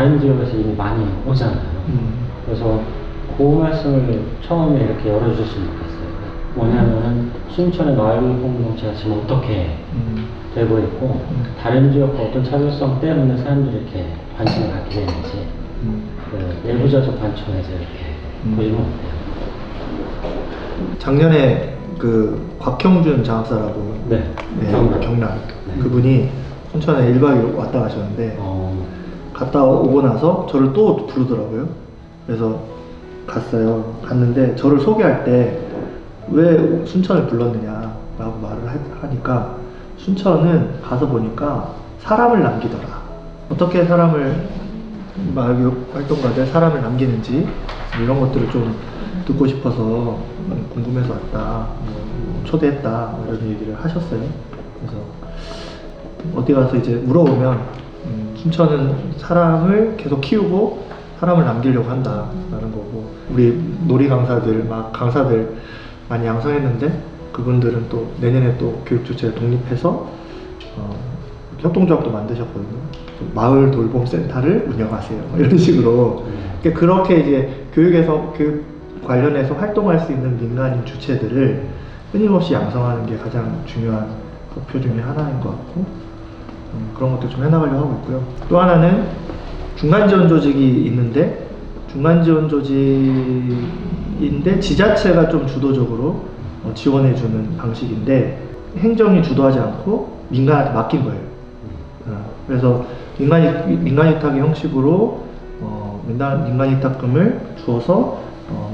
다른 지역에서 이미 많이 오잖아요. 그래서 그 말씀을 처음에 이렇게 열어주셨으면 좋겠어요. 뭐냐면은 순천의 마을 공동체가 지금 어떻게 되고 있고 다른 지역과 어떤 차별성 때문에 사람들이 이렇게 관심을 갖게 되는지 그 내부자적 관점에서 이렇게 보시면 어때요? 작년에 그 곽형준 장학사라고 네, 경남 그분이 순천에 1박 2일 왔다 가셨는데 갔다 오고 나서 저를 또 부르더라고요. 그래서 갔어요. 갔는데 저를 소개할 때 왜 순천을 불렀느냐라고 말을 하니까 순천은 가서 보니까 사람을 남기더라. 어떻게 사람을 마을교육 활동가들 사람을 남기는지 이런 것들을 좀 듣고 싶어서 궁금해서 왔다. 초대했다. 이런 얘기를 하셨어요. 그래서 어디 가서 이제 물어보면 순천은 사람을 계속 키우고 사람을 남기려고 한다라는 거고 우리 놀이 강사들 강사들 많이 양성했는데 그분들은 또 내년에 또 교육주체를 독립해서 협동조합도 만드셨거든요. 마을 돌봄 센터를 운영하세요. 이런 식으로 그렇게 이제 교육에서 교육 관련해서 활동할 수 있는 민간인 주체들을 끊임없이 양성하는 게 가장 중요한 목표 중에 하나인 것 같고 그런 것도 좀 해나가려고 하고 있고요. 또 하나는 중간 지원 조직이 있는데 중간 지원 조직인데 지자체가 좀 주도적으로 지원해주는 방식인데 행정이 주도하지 않고 민간한테 맡긴 거예요. 그래서 민간위탁의 형식으로 민간위탁금을 주어서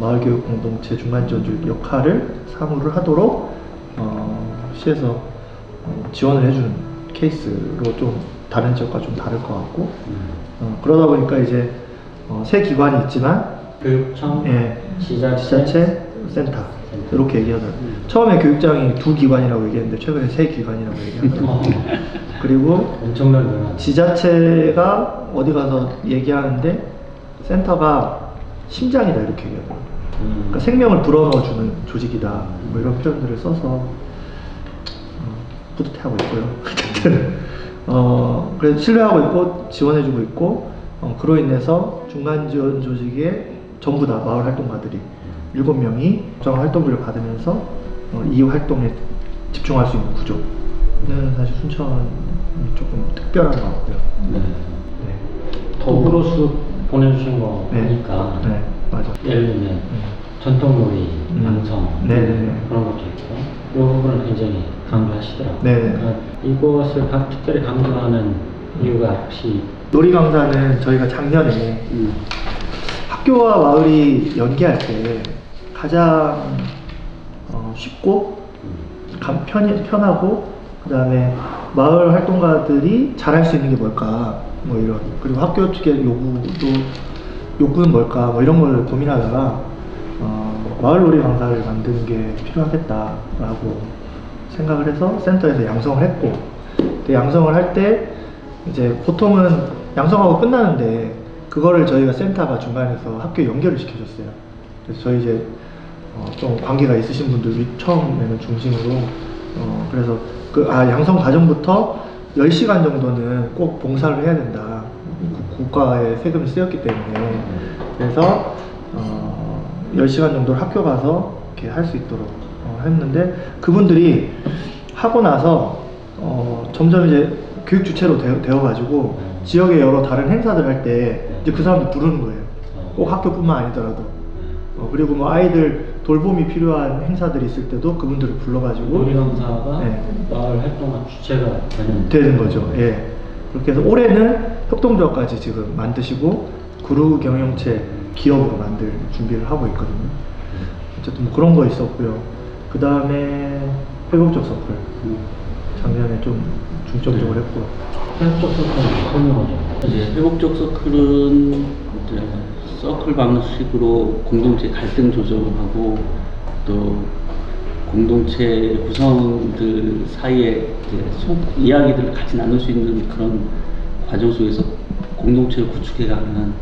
마을교육공동체 중간지원조직 역할을 사무를 하도록 시에서 지원을 해주는 케이스로 좀 다른 지역과 좀 다를 것 같고 그러다 보니까 이제 세 기관이 있지만 교육청, 지자체, 센터 이렇게 얘기하더라고요. 처음에 교육장이 2기관이라고 얘기했는데 최근에 3기관이라고 얘기하더라고요. 그리고 엄청난 지자체가 어디 가서 얘기하는데 센터가 심장이다 이렇게 얘기하더라고요. 그러니까 생명을 불어넣어주는 조직이다 뭐 이런 표현들을 써서 뿌듯해하고 있고요. 그래서 신뢰하고 있고 지원해주고 있고 그로 인해서 중간지원 조직의 전부 다 마을 활동가들이 7명이 정한 활동비를 받으면서 이 활동에 집중할 수 있는 구조는 사실 순천이 조금 특별한 것 같고요. 네. 더불어서 보내주신 거 보니까 네, 맞아. 예를 들면 전통놀이, 양성 그런 것도 있고 이 부분을 굉장히 강조하시더라고요. 그러니까 이것을 특별히 강조하는 이유가 혹시 놀이 강사는 저희가 작년에 학교와 마을이 연계할 때 가장 쉽고 편하고 그 다음에 마을 활동가들이 잘할 수 있는 게 뭘까 뭐 이런 그리고 학교 측의 요구는 뭘까 뭐 이런 걸 고민하다가 마을 놀이 강사를 만드는 게 필요하겠다라고 생각을 해서 센터에서 양성을 했고 양성을 할 때 이제 보통은 양성하고 끝나는데 그거를 저희가 센터가 중간에서 학교에 연결을 시켜줬어요. 그래서 저희 이제 좀 관계가 있으신 분들 처음에는 중심으로 그래서 양성 과정부터 10시간 정도는 꼭 봉사를 해야 된다. 국가의 세금이 쓰였기 때문에 그래서 10시간 정도를 학교 가서 이렇게 할 수 있도록 했는데 그분들이 하고 나서 점점 이제 교육 주체로 되어가지고 지역의 여러 다른 행사들 할 때 이제 그 사람들 부르는 거예요. 꼭 학교뿐만 아니더라도 그리고 뭐 아이들 돌봄이 필요한 행사들이 있을 때도 그분들을 불러가지고 놀이 강사가 마을 활동가 주체가 되는 거죠. 예. 그렇게 해서 올해는 협동조합까지 지금 만드시고 구루 경영체 기업으로 만들 준비를 하고 있거든요. 어쨌든 뭐 그런 거 있었고요. 그 다음에 회복적 서클 작년에 좀 중점적으로 했고. 회복적 서클은 설명하죠. 회복적 서클은 이제 서클 방식으로 공동체 갈등 조정하고 또 공동체 구성원들 사이에 이제 이야기들을 같이 나눌 수 있는 그런 과정 속에서 공동체를 구축해가는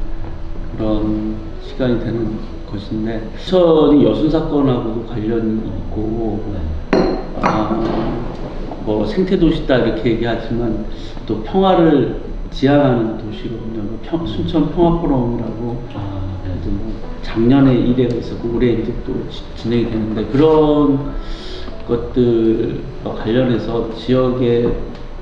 그런 시간이 되는 것인데 순천이 여순 사건하고도 관련이 있고 뭐 생태도시다 이렇게 얘기하지만 또 평화를 지향하는 도시거든요. 순천 평화포럼이라고 네. 이제 뭐 작년에 1회가 있었고 올해 이제 또 진행이 되는데, 그런 것들과 관련해서 지역의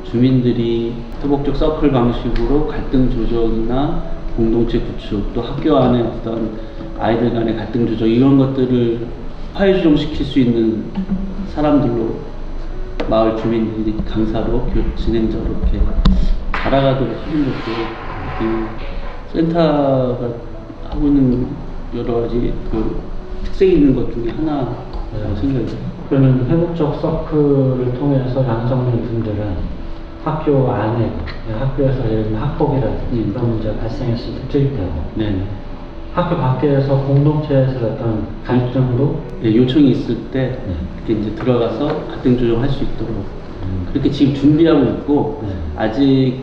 주민들이 회복적 서클 방식으로 갈등 조정이나 공동체 구축, 또 학교 안에 어떤 아이들 간의 갈등 조정, 이런 것들을 화해 조정시킬 수 있는 사람들로 마을 주민들이 강사로 진행자로 이렇게 자라가도록 하는 것도 이 센터가 하고 있는 여러 가지 그 특색 있는 것 중에 하나라고 생각이 들어요. 그러면 회복적 서클을 통해서 양성민 분들은 학교 안에, 학교에서 예를 들면 학폭이라든지 그런 문제가 발생했을 때 투입되고, 네. 학교 밖에서 공동체에서 어떤 갈등도 네, 요청이 있을 때 이렇게 이제 들어가서 갈등 조정할 수 있도록 그렇게 지금 준비하고 있고, 아직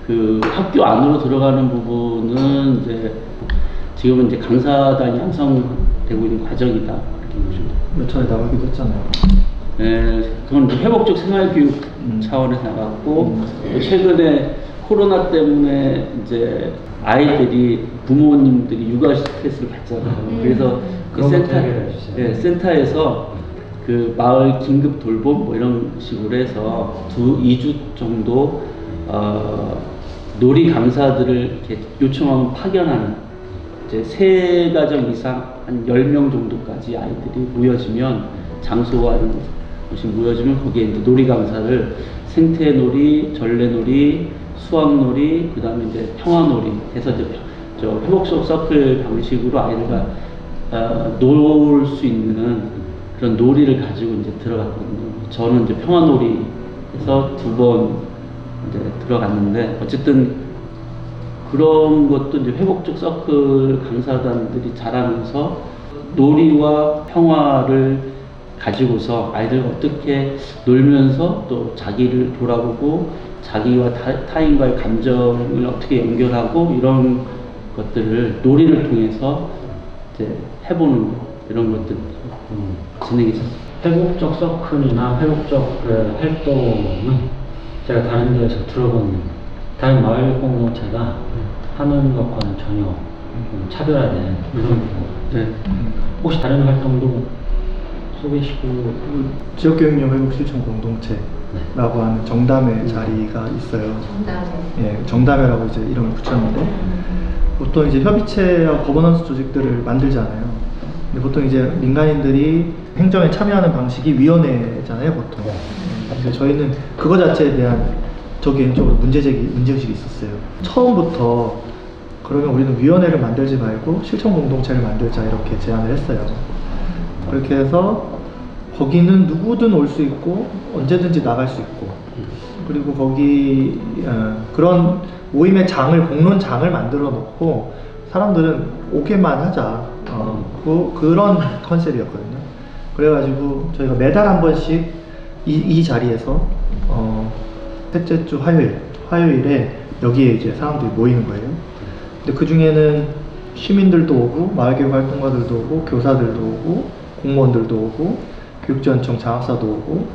그 학교 안으로 들어가는 부분은 이제 지금은 이제 강사단이 양성되고 있는 과정이다, 이렇게 보시면 돼요. 몇 차례 나가기도 했잖아요. 네, 그건 이제 회복적 생활교육 차원에서 나갔고, 또 최근에 코로나 때문에 이제 아이들이 부모님들이 육아 스트레스를 받잖아요. 그래서 그 그런 것도 해결해 주세요. 네, 센터에서 그 마을 긴급 돌봄 뭐 이런 식으로 해서 2주 정도 놀이 강사들을 이렇게 요청하면 파견하는, 이제 3가정 이상 한 10명 정도까지 아이들이 모여지면, 장소와 이런 곳이 모여지면 거기에 이제 놀이 강사를 생태놀이, 전래놀이, 수학놀이, 그 다음에 이제 평화놀이 해서 이제 저 회복적 서클 방식으로 아이들과 놀 수 있는 그런 놀이를 가지고 이제 들어갔거든요. 저는 이제 평화놀이에서 2번 이제 들어갔는데, 어쨌든 그런 것도 이제 회복적 서클 강사단들이 자라면서 놀이와 평화를 가지고서 아이들과 어떻게 놀면서 또 자기를 돌아보고 자기와 타인과의 감정을 어떻게 연결하고, 이런 것들을 놀이를 통해서 이제 해보는 거, 이런 것들 진행했었어요. 회복적 서클이나 회복적 그 활동은 제가 다른 데에서 들어본 다른 마을 공동체가 하는 것과는 전혀 차별화된 그런 거. 네. 혹시 다른 활동도 소개시고? 지역교육용 회복실천 공동체라고 하는 정담회 자리가 있어요. 정담회. 예, 정담회라고 이제 이름을 붙였는데, 보통 이제 협의체와 거버넌스 조직들을 만들잖아요. 근데 보통 이제 민간인들이 행정에 참여하는 방식이 위원회잖아요, 보통. 그래서 저희는 그거 자체에 대한 저 개인적으로 문제의식이 있었어요. 처음부터 그러면 우리는 위원회를 만들지 말고 실천 공동체를 만들자, 이렇게 제안을 했어요. 그렇게 해서 거기는 누구든 올 수 있고 언제든지 나갈 수 있고, 그리고 거기 그런 모임의 공론장을 만들어 놓고 사람들은 오게만 하자, 그런 컨셉이었거든요. 그래가지고 저희가 매달 한 번씩 이 자리에서 셋째 주 화요일에 여기에 이제 사람들이 모이는 거예요. 근데 그 중에는 시민들도 오고, 마을교육 활동가들도 오고, 교사들도 오고, 공무원들도 오고, 교육지원청 장학사도 오고,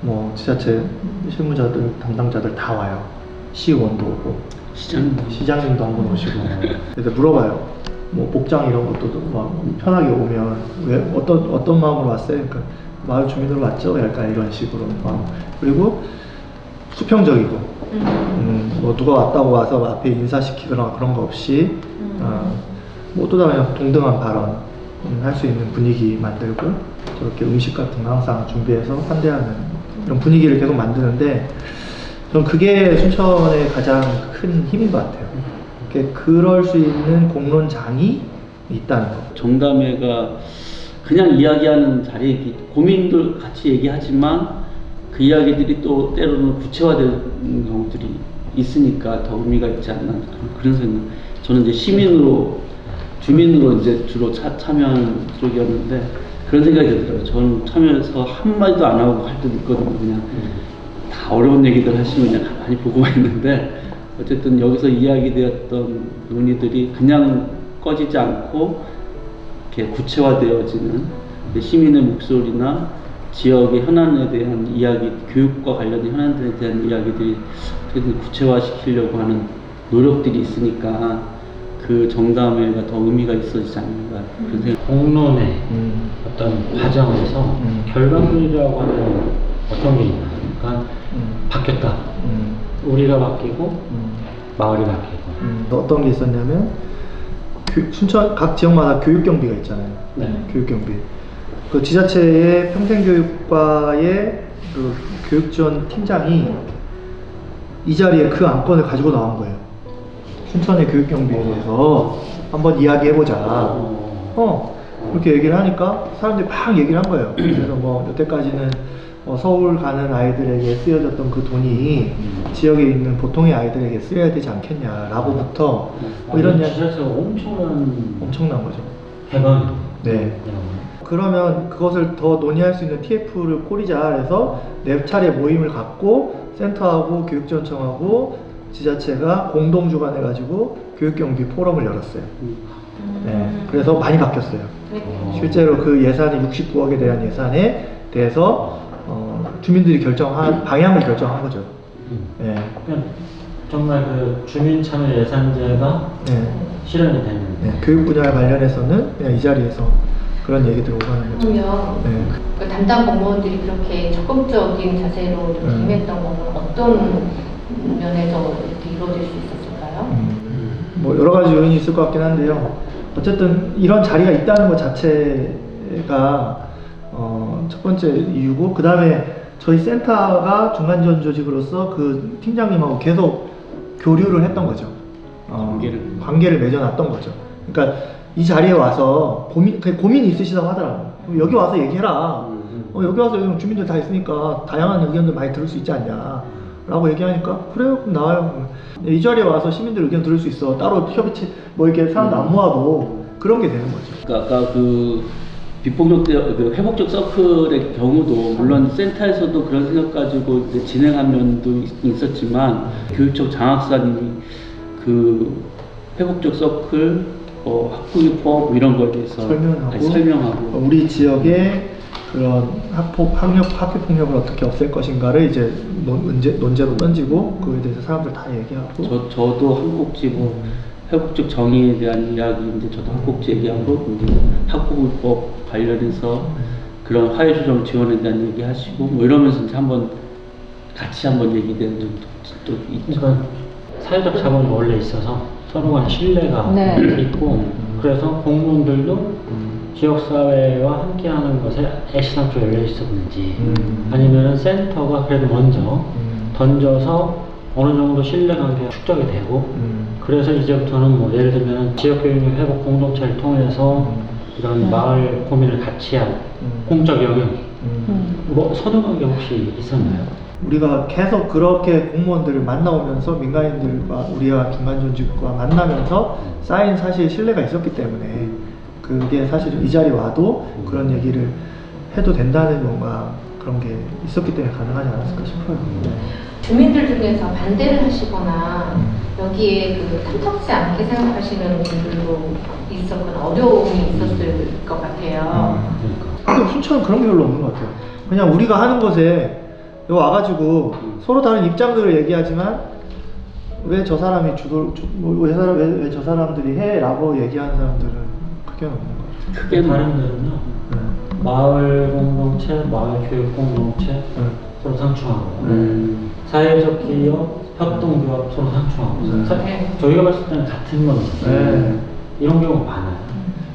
뭐 지자체 실무자들, 담당자들 다 와요. 시의원도 오고, 시장님도 한 번 오시고. 그래서 물어봐요. 뭐 복장 이런 것도 막 편하게 오면 왜 어떤 마음으로 왔어요? 그러니까 마을 주민으로 왔죠? 약간 이런 식으로. 그리고 수평적이고, 뭐 누가 왔다고 와서 앞에 인사시키거나 그런 거 없이 모두 다 그냥 동등한 발언 할 수 있는 분위기 만들고, 저렇게 음식 같은 거 항상 준비해서 환대하는 그런 분위기를 계속 만드는데, 저는 그게 순천의 가장 큰 힘인 것 같아요. 그럴 수 있는 공론장이 있다는 거. 정담회가 그냥 이야기하는 자리에 고민도 같이 얘기하지만 그 이야기들이 또 때로는 구체화되는 경우들이 있으니까 더 의미가 있지 않나, 그런 생각. 저는 이제 주민으로 이제 주로 참여하는 쪽이었는데 그런 생각이 들더라고요. 저는 참여해서 한마디도 안 하고 갈 때도 있거든요. 그냥 다 어려운 얘기들 하시면 그냥 가만히 보고만 있는데, 어쨌든 여기서 이야기되었던 논의들이 그냥 꺼지지 않고 이렇게 구체화되어지는 시민의 목소리나 지역의 현안에 대한 이야기, 교육과 관련된 현안들에 대한 이야기들이 어떻게든 구체화시키려고 하는 노력들이 있으니까 그 정담회가 더 의미가 있어지지 않는가 그런 생각. 공론의 어떤 과정에서 결과물이라고 하는 어떤 게 있나요? 그러니까 바뀌었다. 우리가 바뀌고 마을이 바뀌고. 어떤 게 있었냐면 순천 각 지역마다 교육경비가 있잖아요. 네. 교육경비. 그 지자체의 평생교육과의 그 교육지원 팀장이 이 자리에 그 안건을 가지고 나온 거예요. 순천의 교육경비에 대해서 한번 이야기해보자. 그렇게 얘기를 하니까 사람들이 막 얘기를 한 거예요. 그래서 뭐 여태까지는 서울 가는 아이들에게 쓰여졌던 그 돈이 지역에 있는 보통의 아이들에게 쓰여야 되지 않겠냐라고부터 뭐 이런 이야기. 지자체가 엄청난 거죠. 대박. 네. 그러면 그것을 더 논의할 수 있는 TF를 꾸리자 해서 4차례 모임을 갖고 센터하고 교육지원청하고 지자체가 공동 주관해가지고 교육경비 포럼을 열었어요. 네. 그래서 많이 바뀌었어요. 실제로 그 예산이 69억에 대한 예산에 대해서 주민들이 결정한 방향을 결정한 거죠. 네. 그러니까 정말 그 주민참여 예산제가 네. 실현이 됐는데. 네. 교육 분야에 관련해서는 그냥 이 자리에서 그런 얘기들 오가는 거죠. 그러면 네. 그 담당 공무원들이 그렇게 적극적인 자세로 이렇게 임했던 거는 어떤 면에서 이렇게 이루어질 수 있었을까요? 뭐 여러 가지 요인이 있을 것 같긴 한데요. 어쨌든 이런 자리가 있다는 것 자체가 첫 번째 이유고, 그 다음에 저희 센터가 중간지원 조직으로서 그 팀장님하고 계속 교류를 했던 거죠. 관계를 맺어놨던 거죠. 그러니까 이 자리에 와서 고민이 있으시다고 하더라고요. 여기 와서 얘기해라. 여기 와서 주민들 다 있으니까 다양한 의견들 많이 들을 수 있지 않냐 라고 얘기하니까 그래요, 그럼 나와요. 이 자리에 와서 시민들 의견 들을 수 있어. 따로 협의체 뭐 이렇게 사람도 안 모아도 그런 게 되는 거죠. 그러니까 아까 그 비폭력 그 회복적 서클의 경우도 물론 센터에서도 그런 생각 가지고 이제 진행한 면도 있었지만 교육청 장학사님이 그 회복적 서클 학부교법 이런 거에 대해서 설명하고 우리 지역의 그런 학교 폭력을 어떻게 없앨 것인가를 이제 논제로 던지고 그에 대해서 사람들 다 얘기하고. 저도 한 꼭지 회복적 정의에 대한 이야기인데 저도 한 꼭지 얘기하고 이제 학부교법 관련해서 그런 화해 조정 지원에 대한 얘기하시고 뭐 이러면서 이제 같이 한번 얘기되는 적도 있죠. 그러니까 사회적 자본이 원래 있어서 서로 간 신뢰가 있고, 그래서 공무원들도 지역사회와 함께하는 것에 애시당초 열려 있었는지, 아니면 센터가 그래도 먼저 던져서 어느 정도 신뢰관계가 축적이 되고, 그래서 이제부터는 뭐 예를 들면 지역교육력 회복 공동체를 통해서 이런 마을 고민을 같이 할 공적 영역, 뭐 선호관계 혹시 있었나요? 우리가 계속 그렇게 공무원들을 만나오면서 민간인들과 우리와 중간지원직과 만나면서 쌓인 사실 신뢰가 있었기 때문에 그게 사실 이 자리에 와도 그런 얘기를 해도 된다는 뭔가 그런 게 있었기 때문에 가능하지 않았을까 싶어요. 주민들 중에서 반대를 하시거나 여기에 그 탐탁지 않게 생각하시는 분들도 있었거나 어려움이 있었을 것 같아요. 근데 순천은 그런 게 별로 없는 것 같아요. 그냥 우리가 하는 것에 와가지고 서로 다른 입장들을 얘기하지만 왜 저 사람이 왜 저 사람들이 해? 라고 얘기하는 사람들은 크게 없는 것 같아요. 크게 다른 데는요. 마을 공동체, 마을 교육 공동체 서로 상충하고, 사회적 기업, 협동조합 서로 상충하고. 저희가 봤을 때는 같은 건데 이런 경우가 많아요.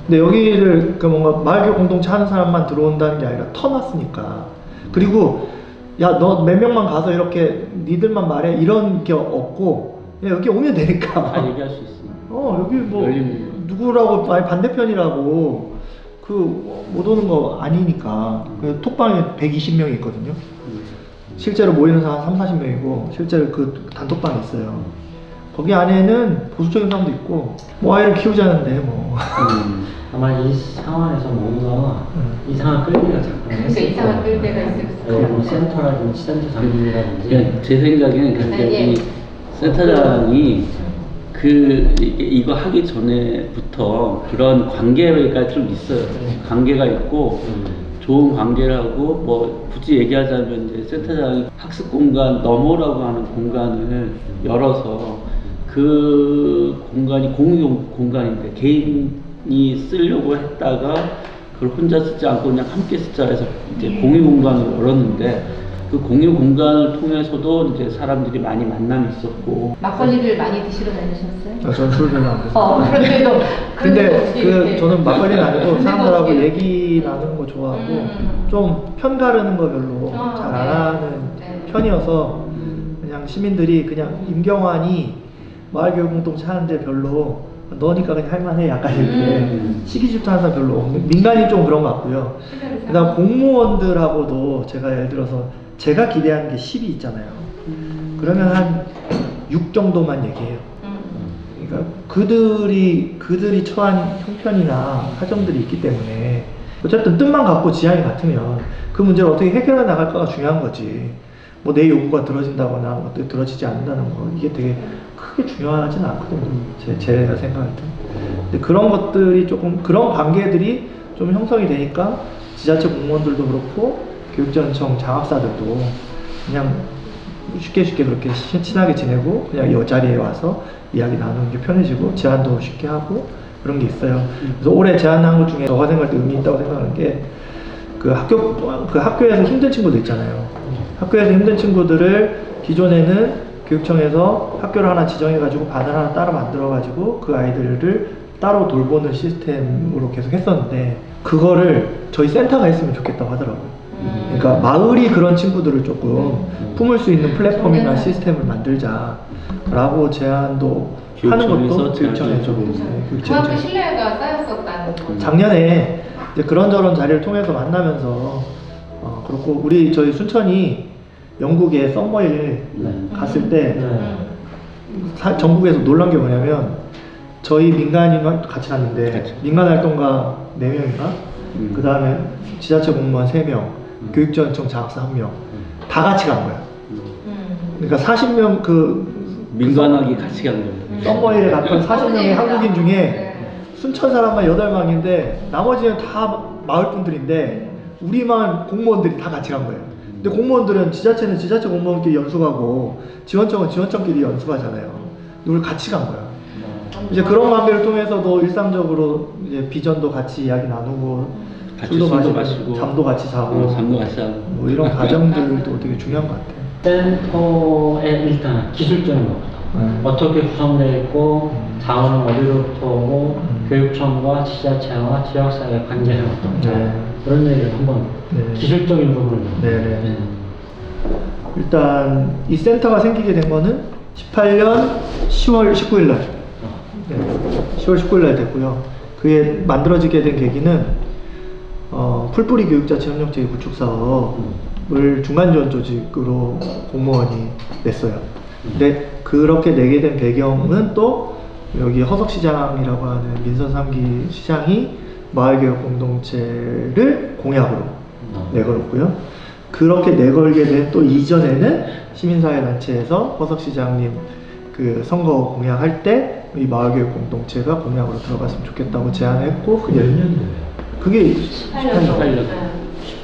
근데 여기를 그 뭔가 마을교육 공동체 하는 사람만 들어온다는 게 아니라 터놨으니까. 그리고 야, 너 몇 명만 가서 이렇게 니들만 말해 이런 게 없고 그냥 여기 오면 되니까. 다 얘기할 수 있으니까. 여기 뭐 누구라고 아니 반대편이라고 못 오는 거 아니니까. 그 톡방에 120명이 있거든요. 실제로 모이는 사람 30-40명이고 실제로 그 단톡방이 있어요. 거기 안에는 보수적인 사람도 있고 뭐 아이를 키우자는데 뭐. 아마 이 상황에서 뭔가 이상한 끌기가 자꾸 그러니까 이상한 끌기가 있을 뭐 센터라든지 센터 장비라든지. 그러니까 제 생각에는 근데 이 센터장이 이거 하기 전에부터 그런 관계가 좀 있어요. 관계가 있고 좋은 관계를 하고 뭐 굳이 얘기하자면 이제 센터장이 학습 공간 너머라고 하는 공간을 열어서 그 공간이 공유 공간인데 개인이 쓰려고 했다가 그걸 혼자 쓰지 않고 그냥 함께 쓰자 해서 이제 공유 공간을 열었는데 그 공유 공간을 통해서도 이제 사람들이 많이 만남이 있었고. 막걸리를 많이 드시러 다니셨어요? 저는 술 별로 안 드세요. 그런데도 근데 저는 막걸리는 아니고 사람들하고 얘기 나누는 거 좋아하고 좀 편 가르는 거 별로 잘 안 하는 편이어서 그냥 시민들이 그냥 임경환이 마을교육 공동체 하는데 별로 너니까 그냥 할만해 약간 이렇게 시기 질투하는 사람 별로 없는, 민간이 좀 그런 것 같고요. 그다음 공무원들하고도 제가 예를 들어서 제가 기대하는 게 10이 있잖아요. 그러면 한 6 정도만 얘기해요. 그러니까 그들이 처한 형편이나 사정들이 있기 때문에 어쨌든 뜻만 같고 지향이 같으면 그 문제를 어떻게 해결해 나갈까가 중요한 거지. 뭐 내 요구가 들어진다거나 어떻게 들어지지 않는다는 거 이게 되게 크게 중요하진 않거든요. 제가 생각할 때. 근데 그런 것들이 조금 그런 관계들이 좀 형성이 되니까 지자체 공무원들도 그렇고 교육지원청 장학사들도 그냥 쉽게 그렇게 친하게 지내고 그냥 이 자리에 와서 이야기 나누는 게 편해지고 제안도 쉽게 하고 그런 게 있어요. 그래서 올해 제안한 것 중에 저가 생각할 때 의미 있다고 생각하는 게 그 학교에서 힘든 친구들 있잖아요. 학교에서 힘든 친구들을 기존에는 교육청에서 학교를 하나 지정해가지고 반을 하나 따로 만들어가지고 그 아이들을 따로 돌보는 시스템으로 계속 했었는데 그거를 저희 센터가 했으면 좋겠다고 하더라고요. 그러니까 마을이 그런 친구들을 조금 품을 수 있는 플랫폼이나 시스템을 만들자라고 제안도 하는 것도 교육청에 좀 그만큼 신뢰가 쌓였었다는 거죠. 작년에 이제 그런저런 자리를 통해서 만나면서 그렇고 저희 순천이 영국에 썸머일 갔을 때 전국에서 놀란 게 뭐냐면 저희 민간인 같이 갔는데 민간 활동가 4명인가 그 다음에 지자체 공무원 3명 교육지원청 장학사 1명 다 같이 간 거야. 그러니까 40명 민간하게 같이 간 거예요. 썸머일에 갔던 40명의 한국인 중에 순천 사람만 8명인데 나머지는 다 마을 분들인데 우리만 공무원들이 다 같이 간 거예요. 근데 공무원들은 지자체는 지자체 공무원끼리 연수가고 지원청은 지원청끼리 연수가잖아요. 우리 같이 간 거야. 이제 그런 관계를 통해서도 일상적으로 이제 비전도 같이 이야기 나누고 술도 마시고 잠도 같이 자고 뭐 이런 과정들도 되게 중요한 것 같아요. 센터의 일단 기술적인 것부터 어떻게 구성되어 있고 자원은 어디로부터 오고 교육청과 지자체와 지역사회의 관계는 어떤가 그런 얘기를 한번 기술적인 부분을 일단 이 센터가 생기게 된 거는 18년 10월 19일 날 10월 19일 날 됐고요. 그게 만들어지게 된 계기는 풀뿌리 교육자치 협력체계 구축 사업을 중간지원 조직으로 공무원이 냈어요. 근데 그렇게 내게 된 배경은 또 여기 허석시장이라고 하는 민선 3기 시장이 마을개혁 공동체를 공약으로 내걸었고요. 그렇게 내걸게 된 또 이전에는 시민사회단체에서 허석시장님 그 선거 공약할 때 이 마을개혁 공동체가 공약으로 들어갔으면 좋겠다고 제안했고 그게 몇 년도예요? 그게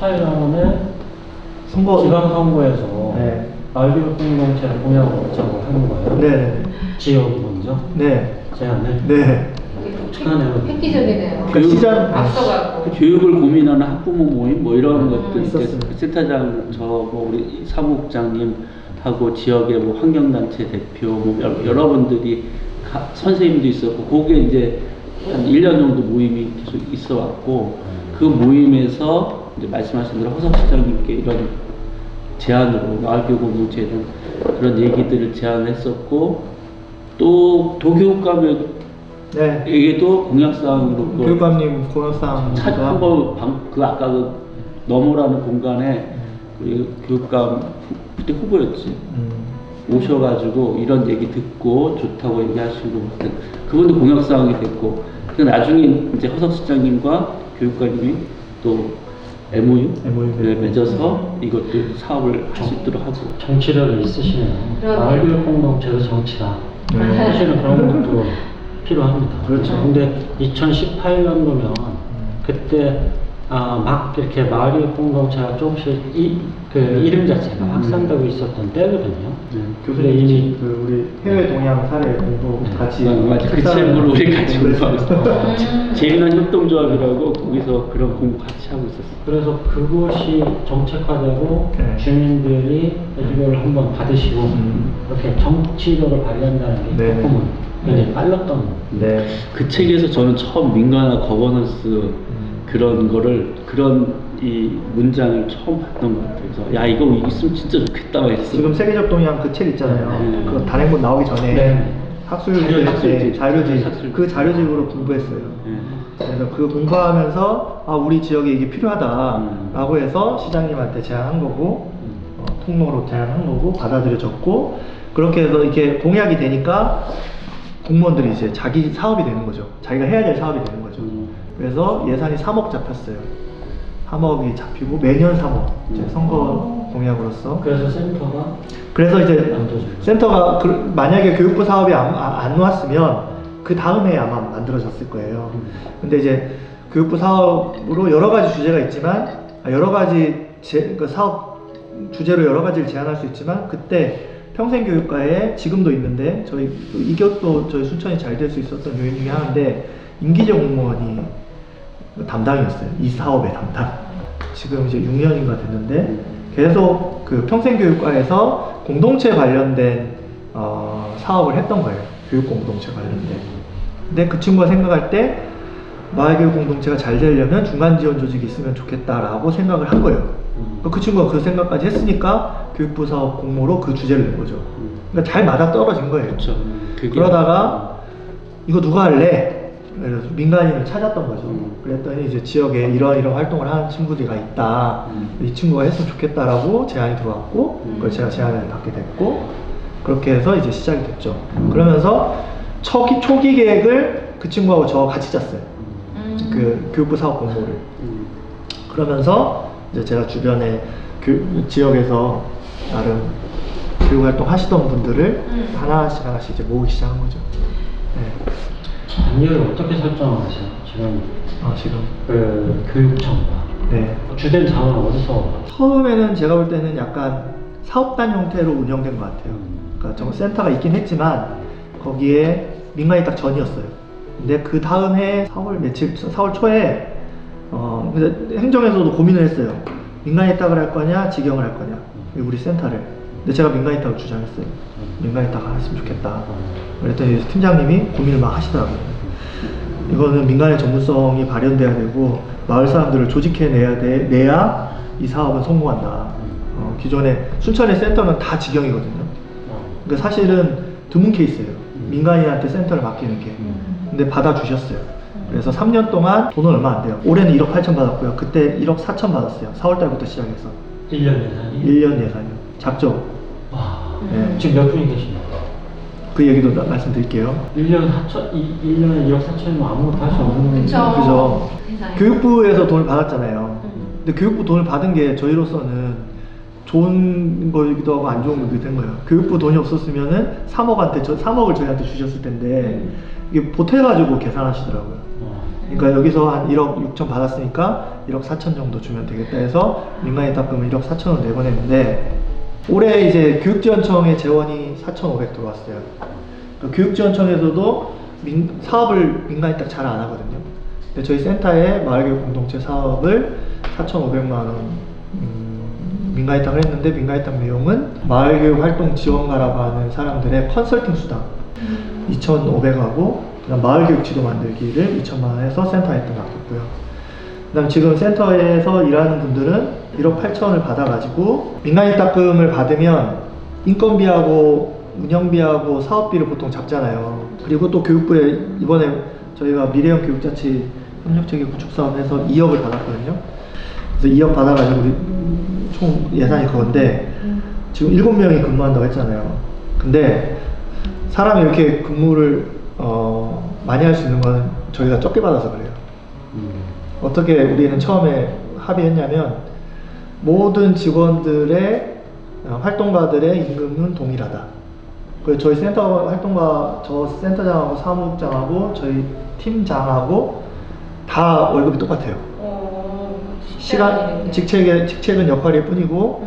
18년에 선거 지방선거에서 마을교육 공동체를 공약으로 작업을 하는 거예요? 네. 지역이 먼저? 네. 제안을? 네. 독특하네요. 획기적이네요. 시장 앞서가고. 교육을 고민하는 학부모 모임 뭐 이런 것들 있었습니다. 센터장 우리 사무국장님하고 지역의 뭐 환경단체 대표 뭐 여러분들이 선생님도 있었고 거기에 이제 한 1년 정도 모임이 계속 있어 왔고 그 모임에서 이제 말씀하신 대로 허석 시장님께 이런 제안으로 마을교육 공동체에 대한 그런 얘기들을 제안했었고 또 도교육감에게도 공약사항으로 교육감님 공약사항 한번 그 아까 그 너머라는 공간에 우리 교육감 그때 후보였지 오셔가지고 이런 얘기 듣고 좋다고 얘기하시고 그분도 공약사항이 됐고 나중에 이제 허석 시장님과 교육감님이 또 MOU를 맺어서 이것도 사업을 할 수 있도록 하고 정치력이 있으시네요. 마을교육 공동체도 정치다. 사실은 그런 것도 필요합니다. 그렇죠. 근데 2018년도면 그때 막 이렇게 마을교육 공동체가 조금씩 그 이름 자체가 확산되고 있었던 때거든요. 교수님 이미 그 우리 해외 동양 사례 공부 같이 맞아. 그 친구를 우리 같이 공부하고 있었어. 재미난 협동조합이라고 거기서 그런 공부 같이 하고 있었어. 그래서 그것이 정책화되고 네. 주민들이 이걸 한번 받으시고 이렇게 정치력을 발휘한다는 게 네. 조금은 굉장히 빨랐던 네. 그 책에서 저는 처음 민간화 거버넌스 그런 거를 그런 이 문장을 처음 봤던 것 같아요. 그래서 야 이거 있으면 진짜 좋겠다 막 했어. 지금 세계적 동향 그 책 있잖아요. 네. 그 단행본 나오기 전에 네. 학술지 자료집 학술지. 그 자료집으로 공부했어요. 네. 그래서 그 공부하면서 우리 지역에 이게 필요하다라고 해서 시장님한테 제안한 거고 통로로 제안한 거고 받아들여졌고 그렇게 해서 이렇게 공약이 되니까 공무원들이 이제 자기 사업이 되는 거죠. 자기가 해야 될 사업이 되는 거죠. 그래서 예산이 3억 잡혔어요. 3억이 잡히고 매년 3억 이제 선거 공약으로서. 그래서 이제 센터가 만약에 교육부 사업이 안 놓았으면 그 다음 해에 아마 만들어졌을 거예요. 근데 이제 교육부 사업으로 여러 가지 주제가 있지만 여러 가지 그 사업 주제로 여러 가지를 제안할 수 있지만 그때 평생교육과에 지금도 있는데 이것도 저희 순천이 잘 될 수 있었던 요인 중에 하나인데 임기제 공무원이 담당이었어요. 이 사업의 담당. 지금 이제 6년인가 됐는데 계속 그 평생교육과에서 공동체 관련된 사업을 했던 거예요. 교육 공동체 관련된. 근데 그 친구가 생각할 때 마을교육 공동체가 잘 되려면 중간 지원 조직이 있으면 좋겠다라고 생각을 한 거예요. 그 친구가 그 생각까지 했으니까 교육부 사업 공모로 그 주제를 낸 거죠. 그러니까 잘 맞아 떨어진 거예요. 그렇죠. 그러다가 이거 누가 할래? 그래서 민간인을 찾았던 거죠. 그랬더니 이제 지역에 이런 활동을 하는 친구들이 있다. 이 친구가 했으면 좋겠다라고 제안이 들어왔고, 그걸 제가 제안을 받게 됐고, 그렇게 해서 이제 시작이 됐죠. 그러면서 초기 계획을 그 친구하고 저 같이 짰어요. 그 교육부 사업 공모를. 그러면서 이제 제가 주변에 지역에서 나름 교육 활동 하시던 분들을 하나씩 이제 모으기 시작한 거죠. 네. 단위를 어떻게 설정하세요? 지금 그 교육청과 네. 주된 자원은 어디서? 처음에는 제가 볼 때는 약간 사업단 형태로 운영된 것 같아요. 그러니까 정 센터가 있긴 했지만 거기에 민간이 딱 전이었어요. 근데 그 다음 해 4월 초에 행정에서도 고민을 했어요. 민간이 딱을 할 거냐, 직영을 할 거냐, 우리 센터를. 근데 제가 민간이 딱을 주장했어요. 민간이 딱 했으면 좋겠다. 그랬더니 팀장님이 고민을 막 하시더라고요. 이거는 민간의 전문성이 발현돼야 되고 마을 사람들을 조직해내야 이 사업은 성공한다. 기존에 순천의 센터는 다 직영이거든요. 그러니까 사실은 드문 케이스예요. 민간인한테 센터를 맡기는 게. 근데 받아주셨어요. 그래서 3년 동안 돈은 얼마 안 돼요. 올해는 1억 8천 받았고요. 그때 1억 4천 받았어요. 4월달부터 시작해서. 1년 예산이? 1년 예산이요. 작죠? 와. 네. 지금 몇 분이 계십니까? 그 얘기도 말씀드릴게요. 1년에 1억 4천이면 아무것도 할 수 없는. 그죠? 세상에. 교육부에서 돈을 받았잖아요. 근데 교육부 돈을 받은 게 저희로서는 좋은 거기도 하고 안 좋은 거기도 된 거예요. 교육부 돈이 없었으면은 3억을 저희한테 주셨을 텐데 이게 보태가지고 계산하시더라고요. 그러니까 여기서 한 1억 6천 받았으니까 1억 4천 정도 주면 되겠다 해서 민간인 납금을 1억 4천을 내보냈는데 올해 이제 교육지원청에 재원이 4,500 들어왔어요. 그러니까 교육지원청에서도 사업을 민간이 딱 잘 안 하거든요. 근데 저희 센터에 마을교육 공동체 사업을 4,500만 원 민간이 땅을 했는데 민간이 땅 내용은 마을교육 활동 지원가라고 하는 사람들의 컨설팅 수당 2,500하고 그다음 마을교육 지도 만들기를 2천만 원 해서 센터에 맡겼고요. 그다음 지금 센터에서 일하는 분들은 1억 8천을 받아가지고 민간인 딱금을 받으면 인건비하고 운영비하고 사업비를 보통 잡잖아요. 그리고 또 교육부에 이번에 저희가 미래형 교육자치 협력체계 구축사업에서 2억을 받았거든요. 그래서 2억 받아가지고 우리 총 예산이 그건데 지금 7명이 근무한다고 했잖아요. 근데 사람이 이렇게 근무를 많이 할 수 있는 건 저희가 적게 받아서 그래요. 어떻게 우리는 처음에 합의했냐면 모든 직원들의 활동가들의 임금은 동일하다. 그래서 저희 센터 활동가 저 센터장하고 사무국장하고 저희 팀장하고 다 월급이 똑같아요. 시간 직책은 역할일 뿐이고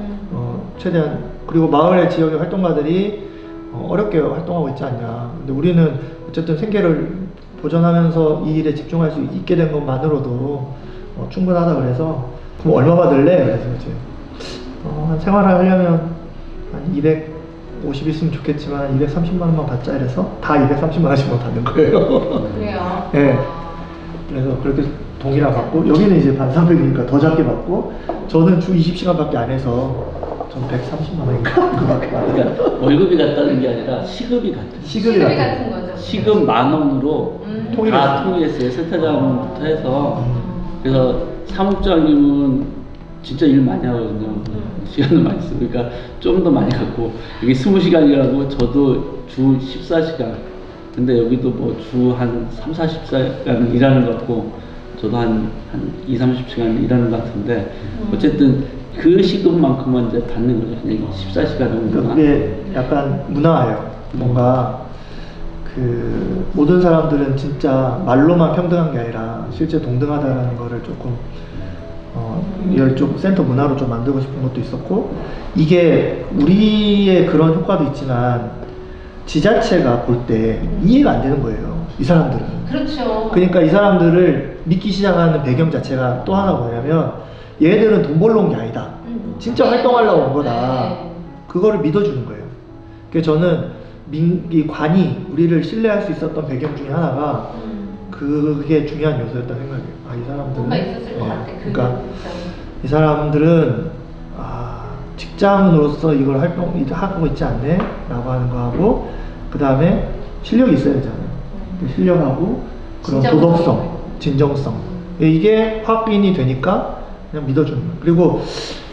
최대한 그리고 마을의 지역의 활동가들이 어렵게 활동하고 있지 않냐. 근데 우리는 어쨌든 생계를 보전하면서 이 일에 집중할 수 있게 된 것만으로도 충분하다 그래서 그럼 얼마 받을래? 그래서 이제 한 생활을 하려면 한 250 있으면 좋겠지만 230만 원만 받자 이래서 다 230만 원씩만 받는 거예요. 그래요? 네. 그래서 그렇게 동일하게 받고 여기는 이제 반상백이니까 더 작게 받고 저는 주 20시간밖에 안 해서 전 130만 원인가? 그밖에 받아요. 그러니까 월급이 같다는 게 아니라 시급이 같은. 시급이 같은 거죠. 시급 10,000원으로 다 통일했어요. 센터장부터 해서. 그래서 사무장님은 진짜 일 많이 하거든요. 시간을 많이 쓰고. 그러니까 좀 더 많이 갖고 여기 20시간이라고 저도 주 14시간. 근데 여기도 뭐 주 한 3, 40시간 일하는 것 같고 저도 한 2, 30시간 일하는 것 같은데 어쨌든 그 시급만큼만 이제 받는 거죠. 그냥 14시간 정도나. 그게 약간 문화예요. 뭔가 그 모든 사람들은 진짜 말로만 평등한 게 아니라 실제 동등하다라는 거를 조금 이걸 좀 센터 문화로 좀 만들고 싶은 것도 있었고 이게 우리의 그런 효과도 있지만 지자체가 볼 때 이해가 안 되는 거예요. 이 사람들은. 그렇죠. 그러니까 이 사람들을 믿기 시작하는 배경 자체가 또 하나 뭐냐면 얘들은 돈 벌러 온 게 아니다. 진짜 활동하려고 온 거다. 네. 그거를 믿어주는 거예요. 그래서 저는 이 관이 우리를 신뢰할 수 있었던 배경 중에 하나가 그게 중요한 요소였다고 생각해요. 아, 이 사람들은 뭔가 있었을 것 같아. 그러니까 이 사람들은 직장으로서 이걸 하고 있지 않네? 라고 하는 거 하고 그 다음에 실력이 있어야 되잖아요. 실력하고 그런 도덕성, 진정성 이게 확인이 되니까 그냥 믿어주는 거예요. 그리고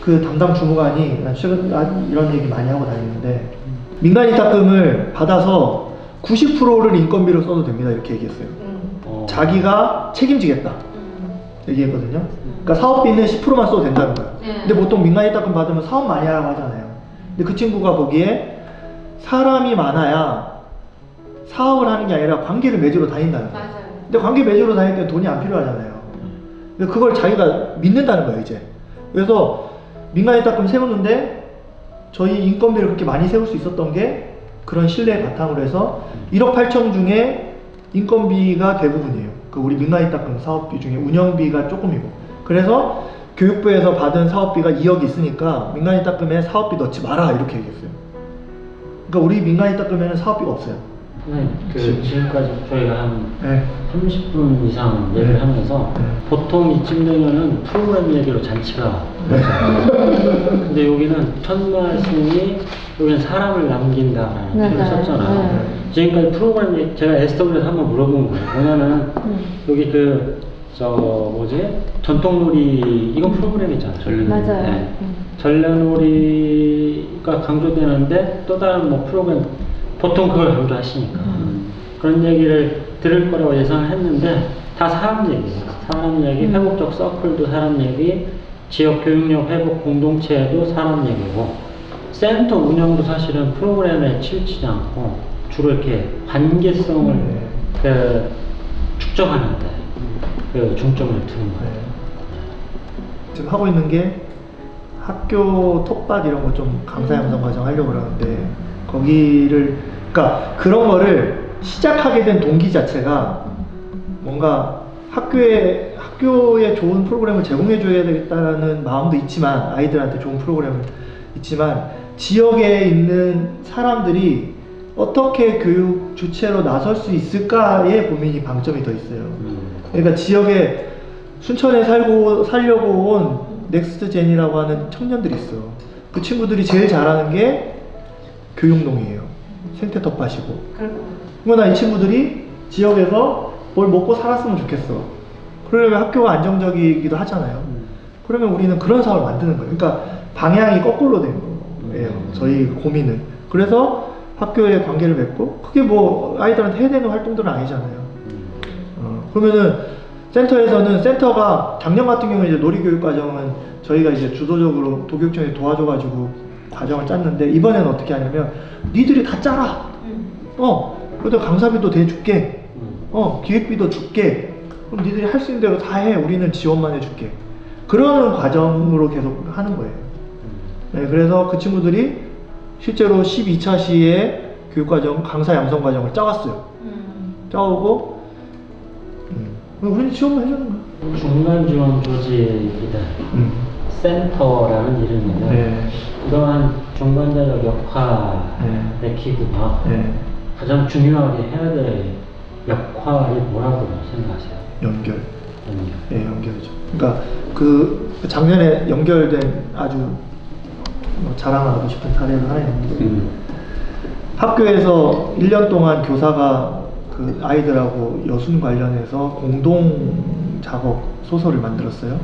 그 담당 주무관이 최근 이런 얘기 많이 하고 다니는데 민간이탁금을 받아서 90%를 인건비로 써도 됩니다 이렇게 얘기했어요. 자기가 책임지겠다 얘기했거든요. 그러니까 사업비는 10%만 써도 된다는 거예요. 근데 보통 민간이탁금 받으면 사업 많이 하라고 하잖아요. 근데 그 친구가 보기에 사람이 많아야 사업을 하는 게 아니라 관계를 맺으러 다닌다는 거예요. 맞아요. 근데 관계 맺으러 다닐 때 돈이 안 필요하잖아요. 근데 그걸 자기가 믿는다는 거예요 이제. 그래서 민간이탁금 세우는데 저희 인건비를 그렇게 많이 세울 수 있었던 게 그런 신뢰 바탕으로 해서 1억 8천 중에 인건비가 대부분이에요. 그 우리 민간이탁금 사업비 중에 운영비가 조금이고. 그래서 교육부에서 받은 사업비가 2억이 있으니까 민간이탁금에 사업비 넣지 마라 이렇게 얘기했어요. 그러니까 우리 민간이탁금에는 사업비가 없어요. 네, 지금까지 저희가 한 네. 30분 이상 얘기를 하면서 보통 이쯤 되면은 프로그램 얘기로 잔치가 되잖아요. 근데 여기는 첫 말씀이 여기는 사람을 남긴다라는 표현을 썼잖아요. 지금까지 프로그램 제가 SW에서 한번 물어본 거예요. 뭐냐면 여기 전통놀이 이건 프로그램이잖아요. 전래놀이. 맞아요. 네. 전래놀이가 강조되는데 또 다른 뭐 프로그램 보통 그걸 강조하시니까 그런 얘기를 들을 거라고 예상을 했는데 다 사람 얘기예요. 사람 얘기, 회복적 서클도 사람 얘기, 지역 교육력 회복 공동체도 사람 얘기고 센터 운영도 사실은 프로그램에 치우치지 않고 주로 이렇게 관계성을 축적하는데 중점을 두는 거예요. 지금 하고 있는 게 학교 톡밭 이런 거 좀 강사 양성 과정 하려고 그러는데 거기를 그러니까 그런 거를 시작하게 된 동기 자체가 뭔가 학교에 좋은 프로그램을 제공해 줘야 되겠다는 마음도 있지만 아이들한테 좋은 프로그램을 있지만 지역에 있는 사람들이 어떻게 교육 주체로 나설 수 있을까의 고민이 방점이 더 있어요. 그러니까 지역에 순천에 살려고 온 넥스트젠이라고 하는 청년들이 있어. 그 친구들이 제일 잘하는 게 교육농이에요. 생태 텃밭이고. 그러나 이 친구들이 지역에서 뭘 먹고 살았으면 좋겠어. 그러려면 학교가 안정적이기도 하잖아요. 그러면 우리는 그런 사업을 만드는 거예요. 그러니까 방향이 거꾸로 된 거예요. 저희 고민은. 그래서 학교에 관계를 맺고 그게 뭐 아이들한테 해야 되는 활동들은 아니잖아요. 그러면은 센터에서는 센터가 작년 같은 경우에 이제 놀이교육 과정은 저희가 이제 주도적으로 도교육청에 도와줘가지고 과정을 짰는데 이번에는 어떻게 하냐면 니들이 다 짜라. 그래도 강사비도 대줄게. 기획비도 줄게. 그럼 니들이 할 수 있는 대로 다 해. 우리는 지원만 해줄게. 그런 과정으로 계속 하는 거예요. 네, 그래서 그 친구들이 실제로 12차 시에 교육과정, 강사 양성 과정을 짜왔어요. 짜오고, 우리는 지원만 해주는 거야. 중간 지원 조직이든 센터라는 이름이면 네. 이러한 중간자적 역할의 기구가 가장 중요하게 해야 될 역할이 뭐라고 생각하세요? 연결. 연결. 네, 연결이죠. 그러니까 그 작년에 연결된 아주 자랑하고 싶은 사례가 하나 있는데 학교에서 1년 동안 교사가 그 아이들하고 여순 관련해서 공동 작업 소설을 만들었어요.